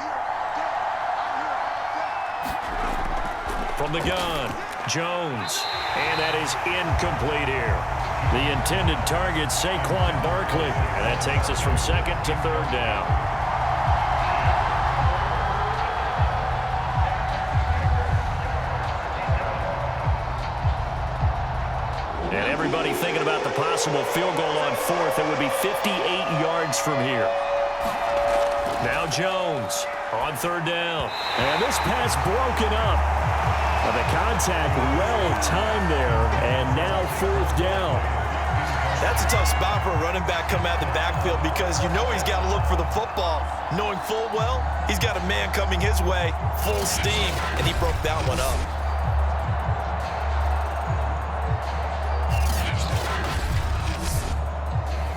From the gun, Jones. And that is incomplete here. The intended target, Saquon Barkley. And that takes us from second to third down. And everybody thinking about the possible field goal on fourth. It would be 58 yards from here. Now Jones on third down. And this pass broken up. Well, the contact well-timed there, and now fourth down. That's a tough spot for a running back coming out of the backfield because you know he's got to look for the football, knowing full well he's got a man coming his way, full steam, and he broke that one up.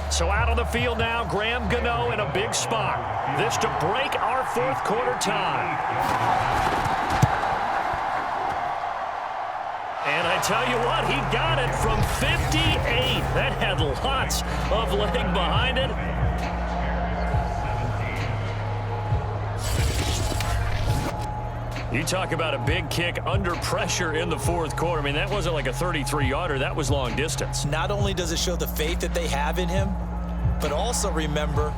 So out on the field now, Graham Gano in a big spot. This to break our fourth quarter tie. And I tell you what, he got it from 58. That had lots of leg behind it. You talk about a big kick under pressure in the fourth quarter. I mean, that wasn't like a 33-yarder. That was long distance. Not only does it show the faith that they have in him, but also remember,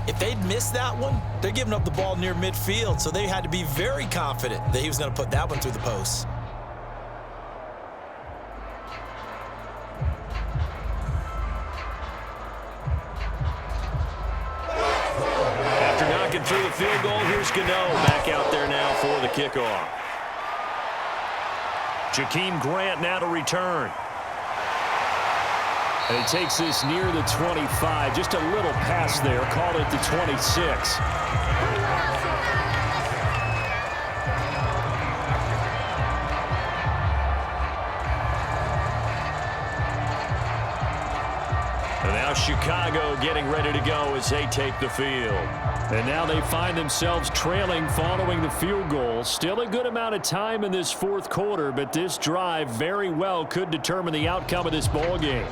if they'd missed that one, they're giving up the ball near midfield, so they had to be very confident that he was going to put that one through the post. After knocking through the field goal, here's Gano back out there now for the kickoff. Jakeem Grant now to return. And he takes this near the 25. Just a little pass there. Called it the 26. And now Chicago getting ready to go as they take the field. And now they find themselves trailing following the field goal. Still a good amount of time in this fourth quarter, but this drive very well could determine the outcome of this ball game.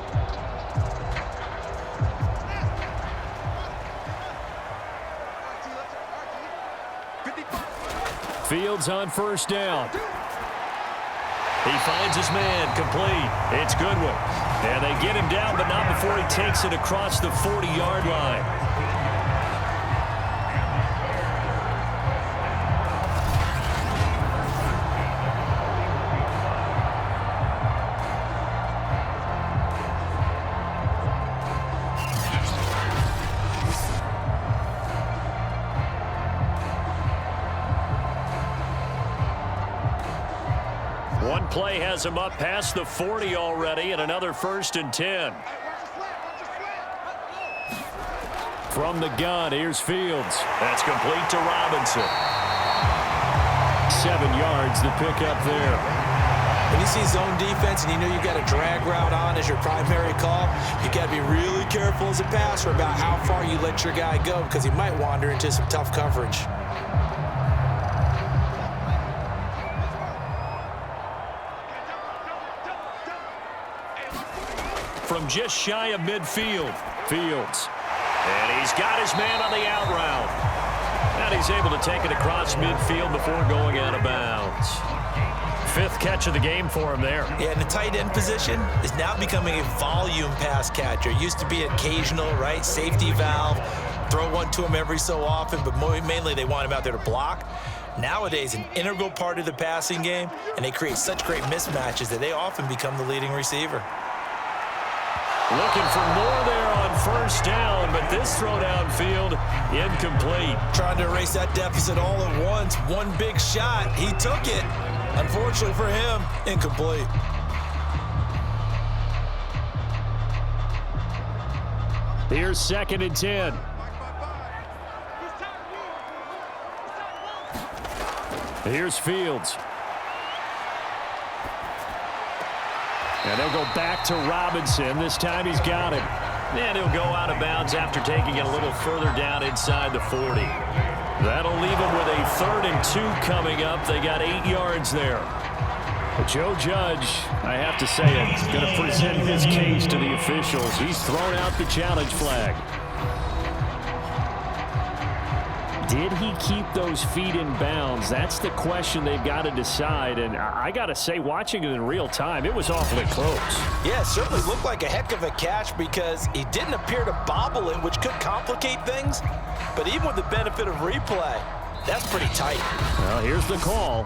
Fields on first down. He finds his man, complete. It's Goodwin. And they get him down, but not before he takes it across the 40-yard line. One play has him up past the 40 already, and another 1st and 10. From the gun, here's Fields. That's complete to Robinson. 7 yards, the pickup there. When you see zone defense and you know you've got a drag route on as your primary call, you got to be really careful as a passer about how far you let your guy go because he might wander into some tough coverage. From just shy of midfield, Fields. And he's got his man on the out route. And he's able to take it across midfield before going out of bounds. 5th catch of the game for him there. Yeah, and the tight end position is now becoming a volume pass catcher. Used to be occasional, right? Safety valve. Throw one to him every so often, but mainly they want him out there to block. Nowadays, an integral part of the passing game, and they create such great mismatches that they often become the leading receiver. Looking for more there on first down, but this throw downfield, incomplete. Trying to erase that deficit all at once. One big shot. He took it. Unfortunately for him, incomplete. Here's 2nd and 10. Here's Fields. And they'll go back to Robinson. This time he's got him. And he'll go out of bounds after taking it a little further down inside the 40. That'll leave him with a 3rd and 2 coming up. They got 8 yards there. But Joe Judge, I have to say it, is going to present his case to the officials. He's thrown out the challenge flag. did he keep those feet in bounds? That's the question they've got to decide. And I got to say, watching it in real time, it was awfully close. Yeah, it certainly looked like a heck of a catch because he didn't appear to bobble it, which could complicate things. But even with the benefit of replay, that's pretty tight. Well, here's the call.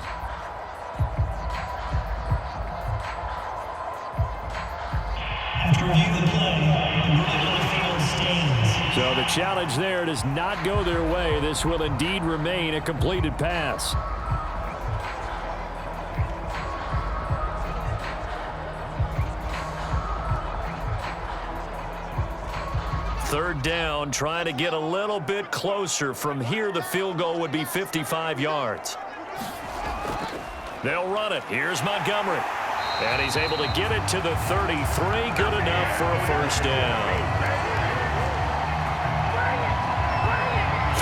After review the play, the movement on the field stands. So the challenge there does not go their way. This will indeed remain a completed pass. Third down, trying to get a little bit closer. From here, the field goal would be 55 yards. They'll run it. Here's Montgomery. And he's able to get it to the 33. Good enough for a first down.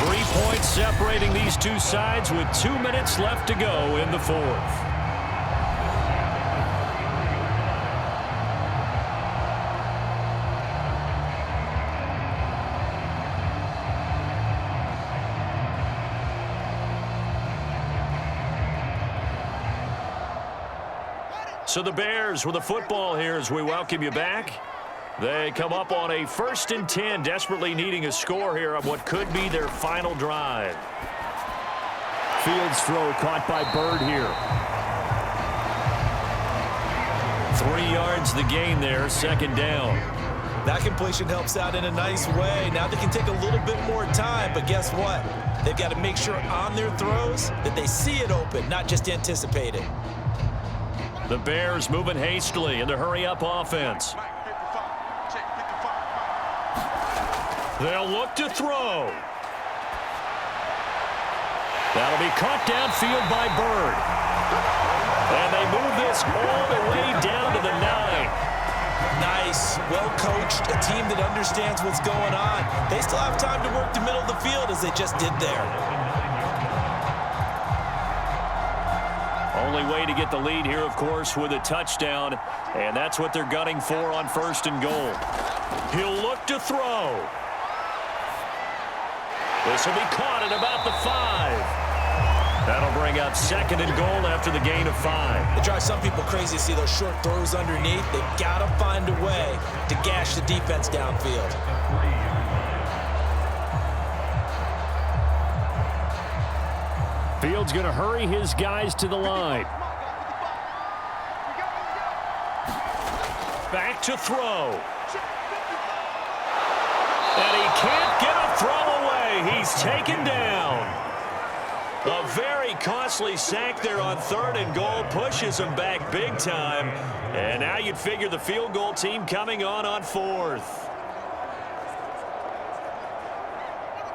3 points separating these two sides with 2 minutes left to go in the fourth. So the Bears with the football here as we welcome you back. They come up on a 1st and 10, desperately needing a score here on what could be their final drive. Fields throw caught by Bird here. 3 yards the gain there, 2nd down. That completion helps out in a nice way. Now they can take a little bit more time, but guess what? They've got to make sure on their throws that they see it open, not just anticipate it. The Bears moving hastily in the hurry-up offense. They'll look to throw. That'll be caught downfield by Bird. And they move this all the way down to the 9. Nice, well-coached, a team that understands what's going on. They still have time to work the middle of the field as they just did there. Only way to get the lead here, of course, with a touchdown, and that's what they're gunning for on 1st and goal. He'll look to throw. This will be caught at about the 5. That'll bring up 2nd and goal after the gain of 5. It drives some people crazy to see those short throws underneath. They've got to find a way to gash the defense downfield. Fields going to hurry his guys to the line. Back to throw. And he can't get a throw away. He's taken down. A very costly sack there on 3rd and goal. Pushes him back big time. And now you'd figure the field goal team coming on 4th.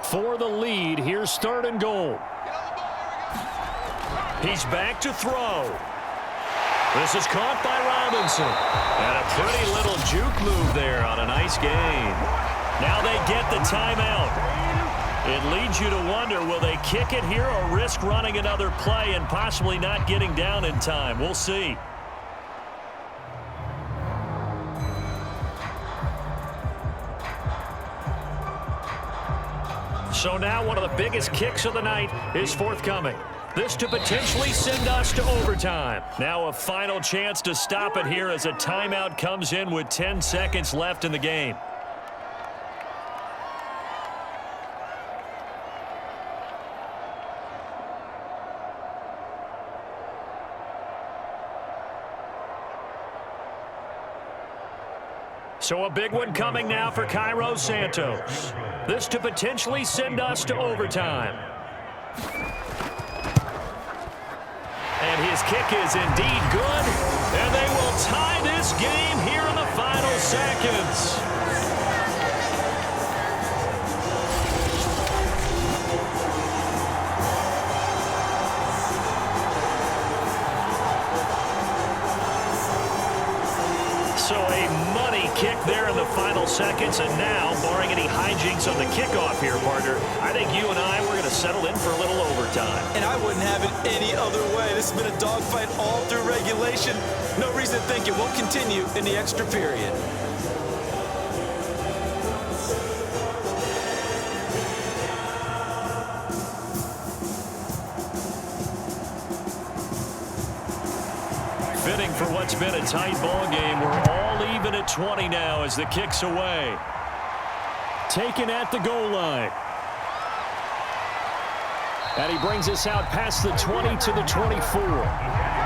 For the lead, here's 3rd and goal. He's back to throw. This is caught by Robinson. And a pretty little juke move there on a nice gain. Now they get the timeout. It leads you to wonder, will they kick it here or risk running another play and possibly not getting down in time? We'll see. So now one of the biggest kicks of the night is forthcoming. This to potentially send us to overtime. Now a final chance to stop it here as a timeout comes in with 10 seconds left in the game. So a big one coming now for Cairo Santos. This to potentially send us to overtime. And his kick is indeed good. And they will tie this game here in the final seconds. So a money kick there in the final seconds. And now, barring any hijinks on the kickoff here, partner, I think you and I, we're going to settle in for a little overtime. And I wouldn't have it any other way. This has been a dogfight all through regulation. No reason to think it won't continue in the extra period. for what's been a tight ball game. We're all even at 20 now as the kick's away. Taken at the goal line. And he brings us out past the 20 to the 24.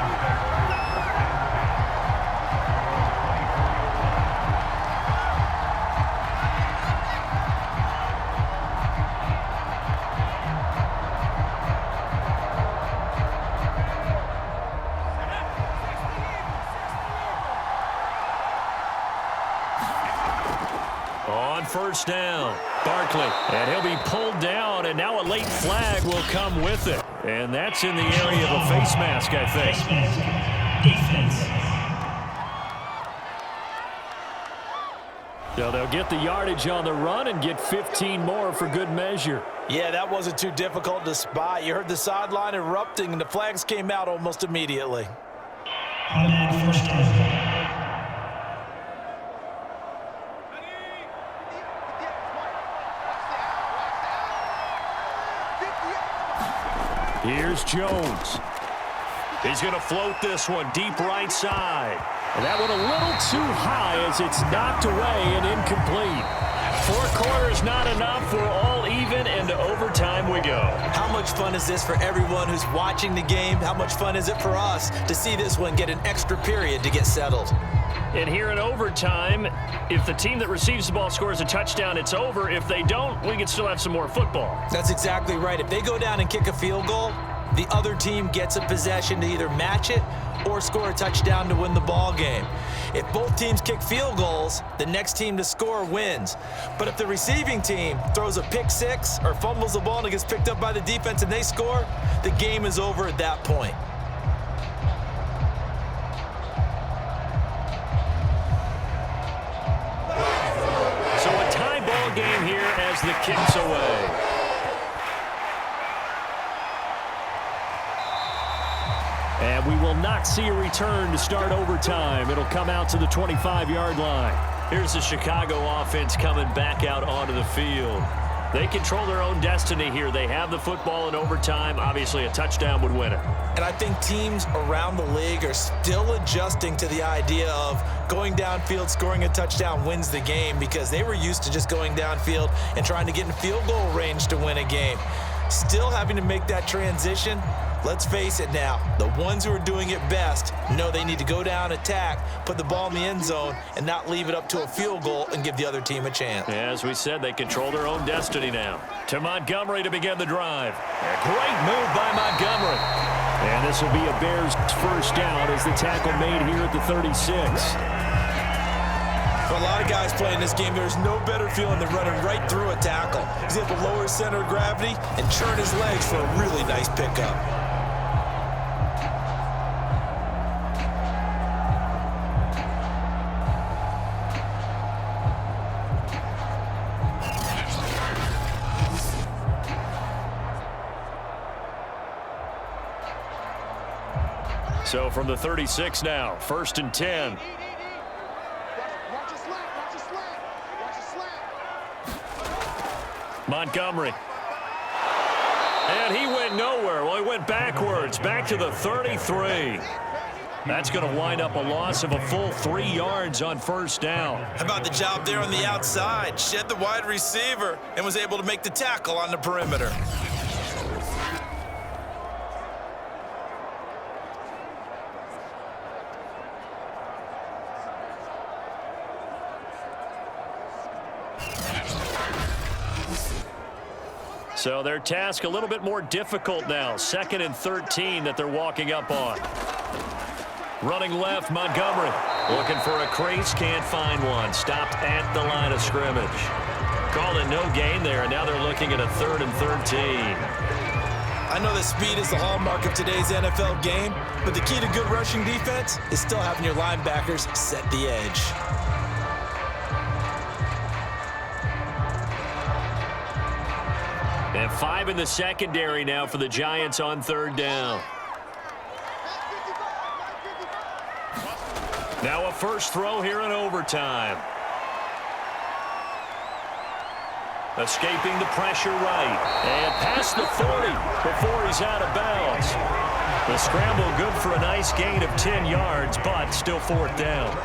First down, Barkley, and he'll be pulled down, and now a late flag will come with it. And that's in the area of a face mask, I think. Defense. So they'll get the yardage on the run and get 15 more for good measure. Yeah, that wasn't too difficult to spot. You heard the sideline erupting, and the flags came out almost immediately. Automatic first down. Here's Jones. He's going to float this one deep right side. And that one a little too high as it's knocked away and incomplete. 4 quarters not enough. We're all even, and to overtime we go. How much fun is this for everyone who's watching the game? How much fun is it for us to see this one get an extra period to get settled? And here in overtime, if the team that receives the ball scores a touchdown, it's over. If they don't, we can still have some more football. That's exactly right. If they go down and kick a field goal, the other team gets a possession to either match it or score a touchdown to win the ball game. If both teams kick field goals, the next team to score wins. But if the receiving team throws a pick six or fumbles the ball and it gets picked up by the defense and they score, the game is over at that point. Game here as the kick's away. And we will not see a return to start overtime. It'll come out to the 25-yard line. Here's the Chicago offense coming back out onto the field. They control their own destiny here. They have the football in overtime. Obviously, a touchdown would win it. And I think teams around the league are still adjusting to the idea of going downfield, scoring a touchdown wins the game, because they were used to just going downfield and trying to get in field goal range to win a game. Still having to make that transition. Let's face it now, the ones who are doing it best know they need to go down, attack, put the ball in the end zone, and not leave it up to a field goal and give the other team a chance. As we said, they control their own destiny now. To Montgomery to begin the drive. A great move by Montgomery. And this will be a Bears first down as the tackle made here at the 36. For a lot of guys playing this game, there's no better feeling than running right through a tackle. He's able to lower his center of gravity and churn his legs for a really nice pickup. So from the 36 now, 1st and 10. Montgomery. And he went nowhere. Well, he went backwards, back to the 33. That's going to wind up a loss of a full 3 yards on first down. How about the job there on the outside? Shed the wide receiver and was able to make the tackle on the perimeter. So their task a little bit more difficult now. 2nd and 13 that they're walking up on. Running left, Montgomery. Looking for a crease, can't find one. Stopped at the line of scrimmage. Called it no gain there, and now they're looking at a 3rd and 13. I know that speed is the hallmark of today's NFL game, but the key to good rushing defense is still having your linebackers set the edge. And 5 in the secondary now for the Giants on 3rd down. Now a first throw here in overtime. Escaping the pressure right. And past the 40 before he's out of bounds. The scramble good for a nice gain of 10 yards, but still 4th down.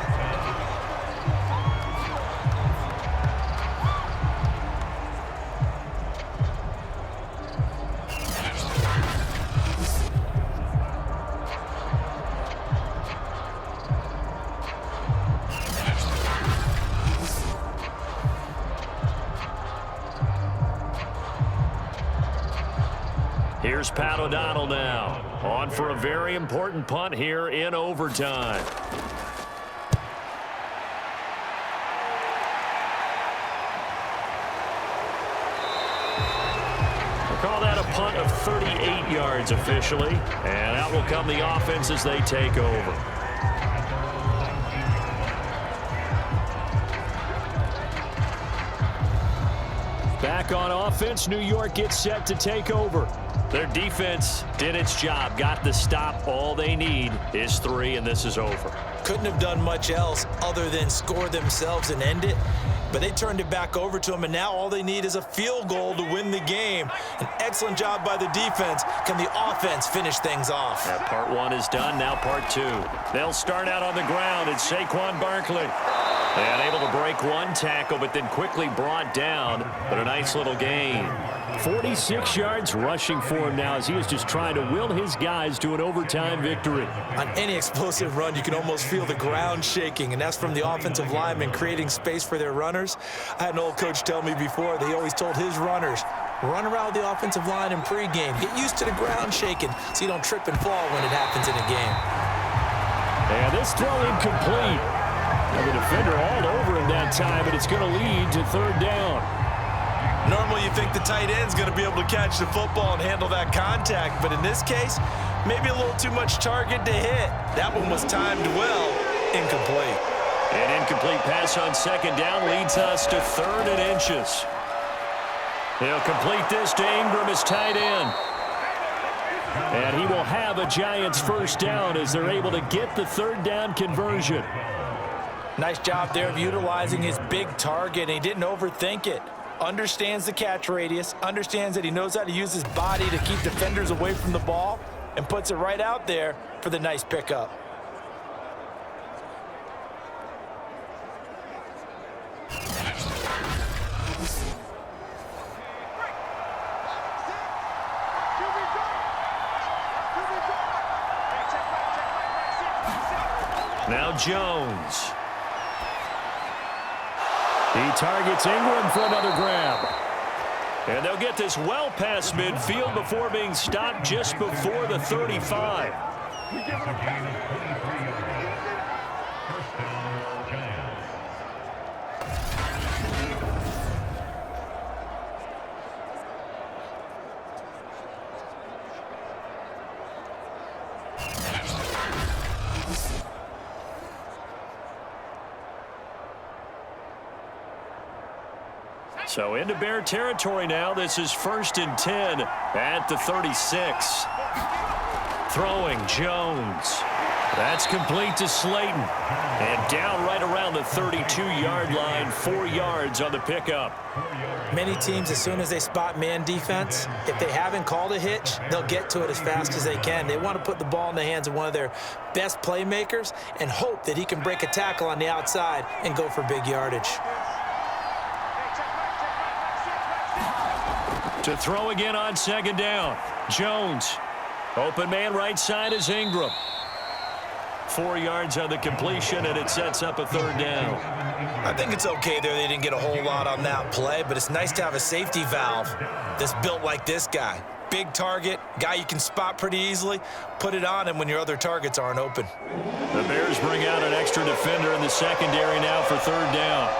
Here's Pat O'Donnell now, on for a very important punt here in overtime. We'll call that a punt of 38 yards officially, and out will come the offense as they take over. Back on offense, New York gets set to take over. Their defense did its job, got the stop. All they need is 3, and this is over. Couldn't have done much else other than score themselves and end it, but they turned it back over to them, and now all they need is a field goal to win the game. An excellent job by the defense. Can the offense finish things off? Yeah, part 1 is done, now part 2. They'll start out on the ground. It's Saquon Barkley. And able to break 1 tackle, but then quickly brought down. But a nice little gain. 46 yards rushing for him now as he is just trying to will his guys to an overtime victory. On any explosive run, you can almost feel the ground shaking, and that's from the offensive linemen creating space for their runners. I had an old coach tell me before that he always told his runners, run around the offensive line in pregame. Get used to the ground shaking so you don't trip and fall when it happens in a game. And this throw incomplete. And the defender all over him that time, but it's going to lead to 3rd down. Normally you think the tight end's going to be able to catch the football and handle that contact, but in this case, maybe a little too much target to hit. That one was timed well, incomplete. An incomplete pass on 2nd down leads us to 3rd and inches. He'll complete this to Ingram as tight end. And he will have a Giants 1st down as they're able to get the 3rd down conversion. Nice job there of utilizing his big target, and he didn't overthink it. Understands the catch radius, understands that he knows how to use his body to keep defenders away from the ball, and puts it right out there for the nice pickup. Now Jones. He targets Ingram for another grab. And they'll get this well past midfield before being stopped just before the 35. So into Bear territory now. This is 1st and 10 at the 36. Throwing Jones. That's complete to Slayton. And down right around the 32-yard line, 4 yards on the pickup. Many teams, as soon as they spot man defense, if they haven't called a hitch, they'll get to it as fast as they can. They want to put the ball in the hands of one of their best playmakers and hope that he can break a tackle on the outside and go for big yardage. To throw again on 2nd down. Jones. Open man right side is Ingram. 4 yards on the completion, and it sets up a 3rd down. I think it's okay there. They didn't get a whole lot on that play, but it's nice to have a safety valve that's built like this guy. Big target, guy you can spot pretty easily. Put it on him when your other targets aren't open. The Bears bring out an extra defender in the secondary now for 3rd down.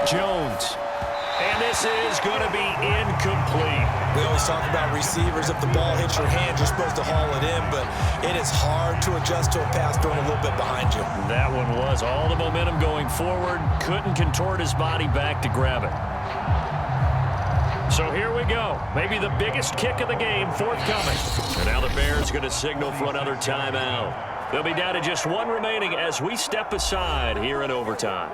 Jones. And this is going to be incomplete. We always talk about receivers. If the ball hits your hand, you're supposed to haul it in, but it is hard to adjust to a pass thrown a little bit behind you. That one was all the momentum going forward. Couldn't contort his body back to grab it. So here we go. Maybe the biggest kick of the game forthcoming. And now the Bears going to signal for another timeout. They'll be down to just 1 remaining as we step aside here in overtime.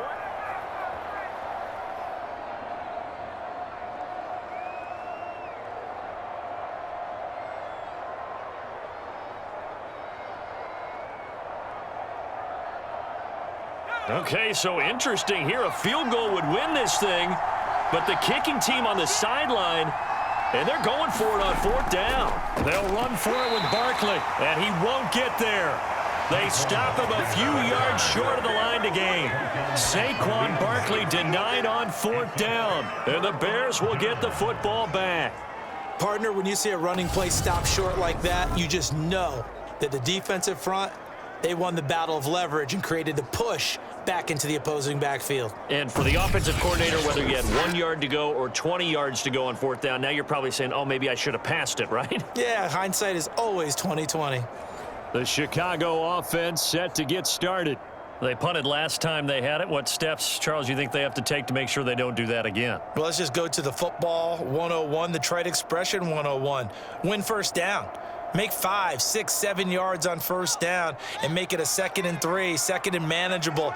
Okay, so interesting here. A field goal would win this thing, but the kicking team on the sideline, and they're going for it on 4th down. They'll run for it with Barkley, and he won't get there. They stop him a few yards short of the line to gain. Saquon Barkley denied on 4th down, and the Bears will get the football back. Partner, when you see a running play stop short like that, you just know that the defensive front, they won the battle of leverage and created the push back into the opposing backfield. And for the offensive coordinator, whether you had 1 yard to go or 20 yards to go on 4th down, now you're probably saying, oh, maybe I should have passed it, right? Yeah, hindsight is always 20/20. The Chicago offense set to get started. They punted last time they had it. What steps, Charles, you think they have to take to make sure they don't do that again? Well, let's just go to the football 101, the trite expression 101. Win 1st down. Make 5, 6, 7 yards on 1st down and make it a 2nd and 3, 2nd and manageable.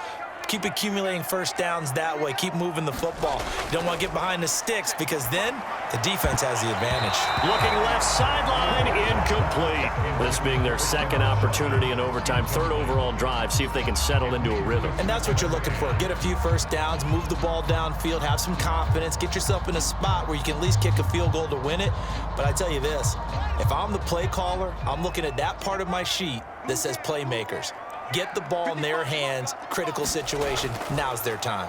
Keep accumulating 1st downs that way. Keep moving the football. You don't want to get behind the sticks because then the defense has the advantage. Looking left sideline, incomplete. This being their 2nd opportunity in overtime, 3rd overall drive. See if they can settle into a rhythm. And that's what you're looking for. Get a few 1st downs, move the ball downfield, have some confidence, get yourself in a spot where you can at least kick a field goal to win it. But I tell you this, if I'm the play caller, I'm looking at that part of my sheet that says playmakers. Get the ball in their hands, critical situation, now's their time.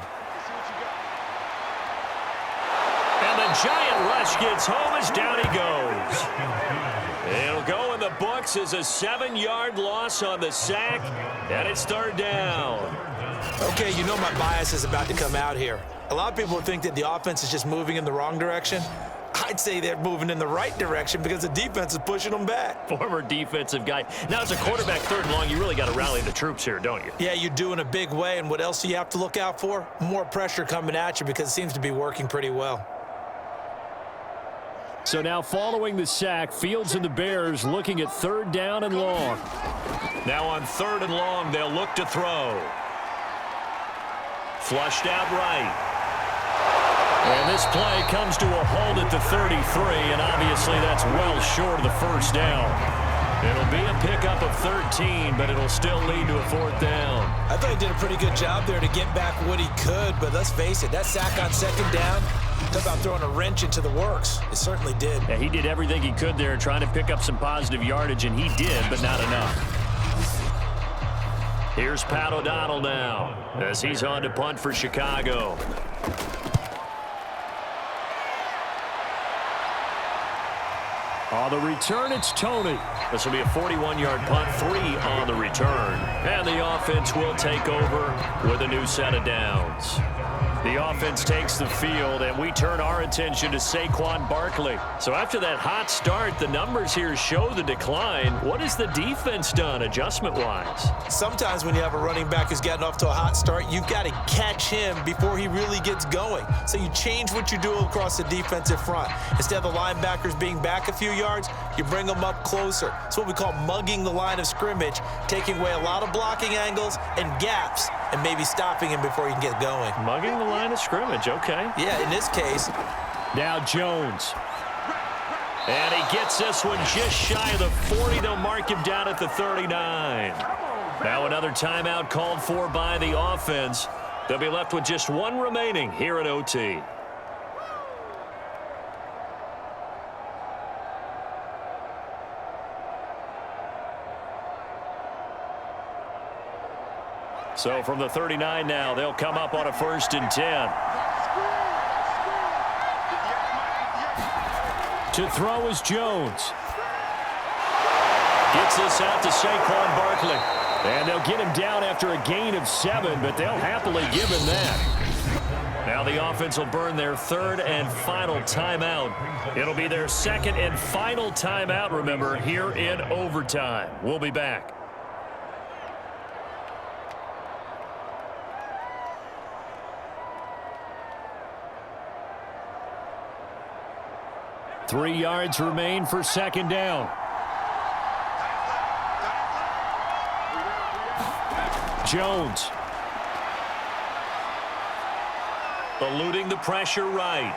And the giant rush gets home as down he goes. It'll go in the books as a 7-yard loss on the sack, and it's 3rd down. Okay, you know my bias is about to come out here. A lot of people think that the offense is just moving in the wrong direction. I'd say they're moving in the right direction because the defense is pushing them back. Former defensive guy. Now, as a quarterback 3rd and long, you really got to rally the troops here, don't you? Yeah, you do in a big way. And what else do you have to look out for? More pressure coming at you because it seems to be working pretty well. So now following the sack, Fields and the Bears looking at 3rd down and long. Now on 3rd and long, they'll look to throw. Flushed out right. And this play comes to a halt at the 33, and obviously that's well short of the 1st down. It'll be a pickup of 13, but it'll still lead to a 4th down. I thought he did a pretty good job there to get back what he could, but let's face it, that sack on 2nd down, talk about throwing a wrench into the works. It certainly did. Yeah, he did everything he could there trying to pick up some positive yardage, and he did, but not enough. Here's Pat O'Donnell now as he's on to punt for Chicago. On the return, it's Toney. This will be a 41-yard punt, 3 on the return. And the offense will take over with a new set of downs. The offense takes the field, and we turn our attention to Saquon Barkley. So after that hot start, the numbers here show the decline. What has the defense done adjustment-wise? Sometimes when you have a running back who's gotten off to a hot start, you've got to catch him before he really gets going. So you change what you do across the defensive front. Instead of the linebackers being back a few yards, you bring them up closer. It's what we call mugging the line of scrimmage, taking away a lot of blocking angles and gaps, and maybe stopping him before he can get going. Mugging the line of scrimmage, okay. Yeah, in this case. Now Jones. And he gets this one just shy of the 40. They'll mark him down at the 39. Now another timeout called for by the offense. They'll be left with just 1 remaining here at OT. So from the 39 now, they'll come up on a 1st and 10. To throw is Jones. Gets this out to Saquon Barkley. And they'll get him down after a gain of 7, but they'll happily give him that. Now the offense will burn their 3rd and final timeout. It'll be their 2nd and final timeout, remember, here in overtime. We'll be back. Three yards remain for 2nd down. Jones. Eluding the pressure right.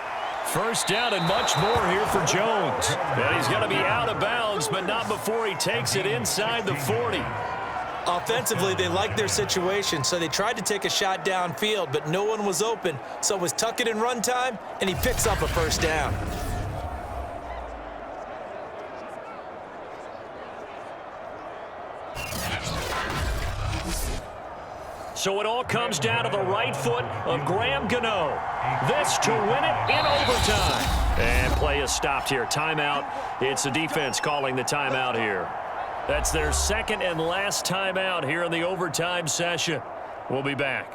1st down and much more here for Jones. And he's going to be out of bounds, but not before he takes it inside the 40. Offensively, they liked their situation, so they tried to take a shot downfield, but no one was open. So it was tuck it and run time, and he picks up a first down. So it all comes down to the right foot of Graham Gano. This to win it in overtime. And play is stopped here. Timeout. It's the defense calling the timeout here. That's their second and last timeout here in the overtime session. We'll be back.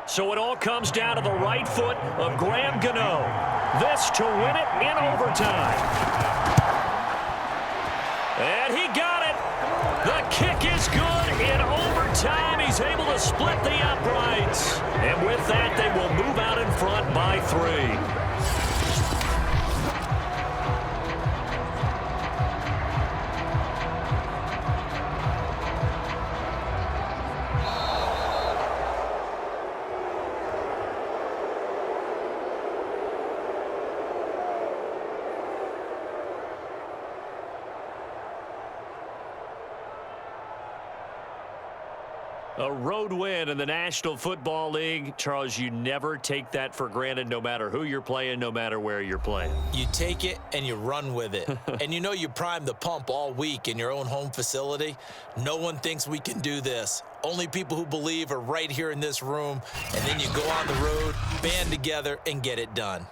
So it all comes down to the right foot of Graham Gano. This to win it in overtime. And he got it. The kick is good in overtime. He's able to split the uprights. And with that, they will move out in front by 3. A road win in the National Football League. Charles, you never take that for granted no matter who you're playing, no matter where you're playing. You take it and you run with it. And you know you primed the pump all week in your own home facility. No one thinks we can do this. Only people who believe are right here in this room. And then you go on the road, band together, and get it done.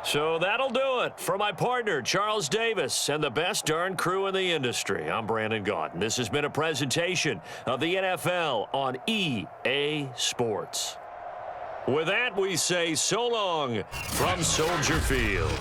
So that'll do it for my partner, Charles Davis, and the best darn crew in the industry. I'm Brandon Gaudin. This has been a presentation of the NFL on EA Sports. With that, we say so long from Soldier Field.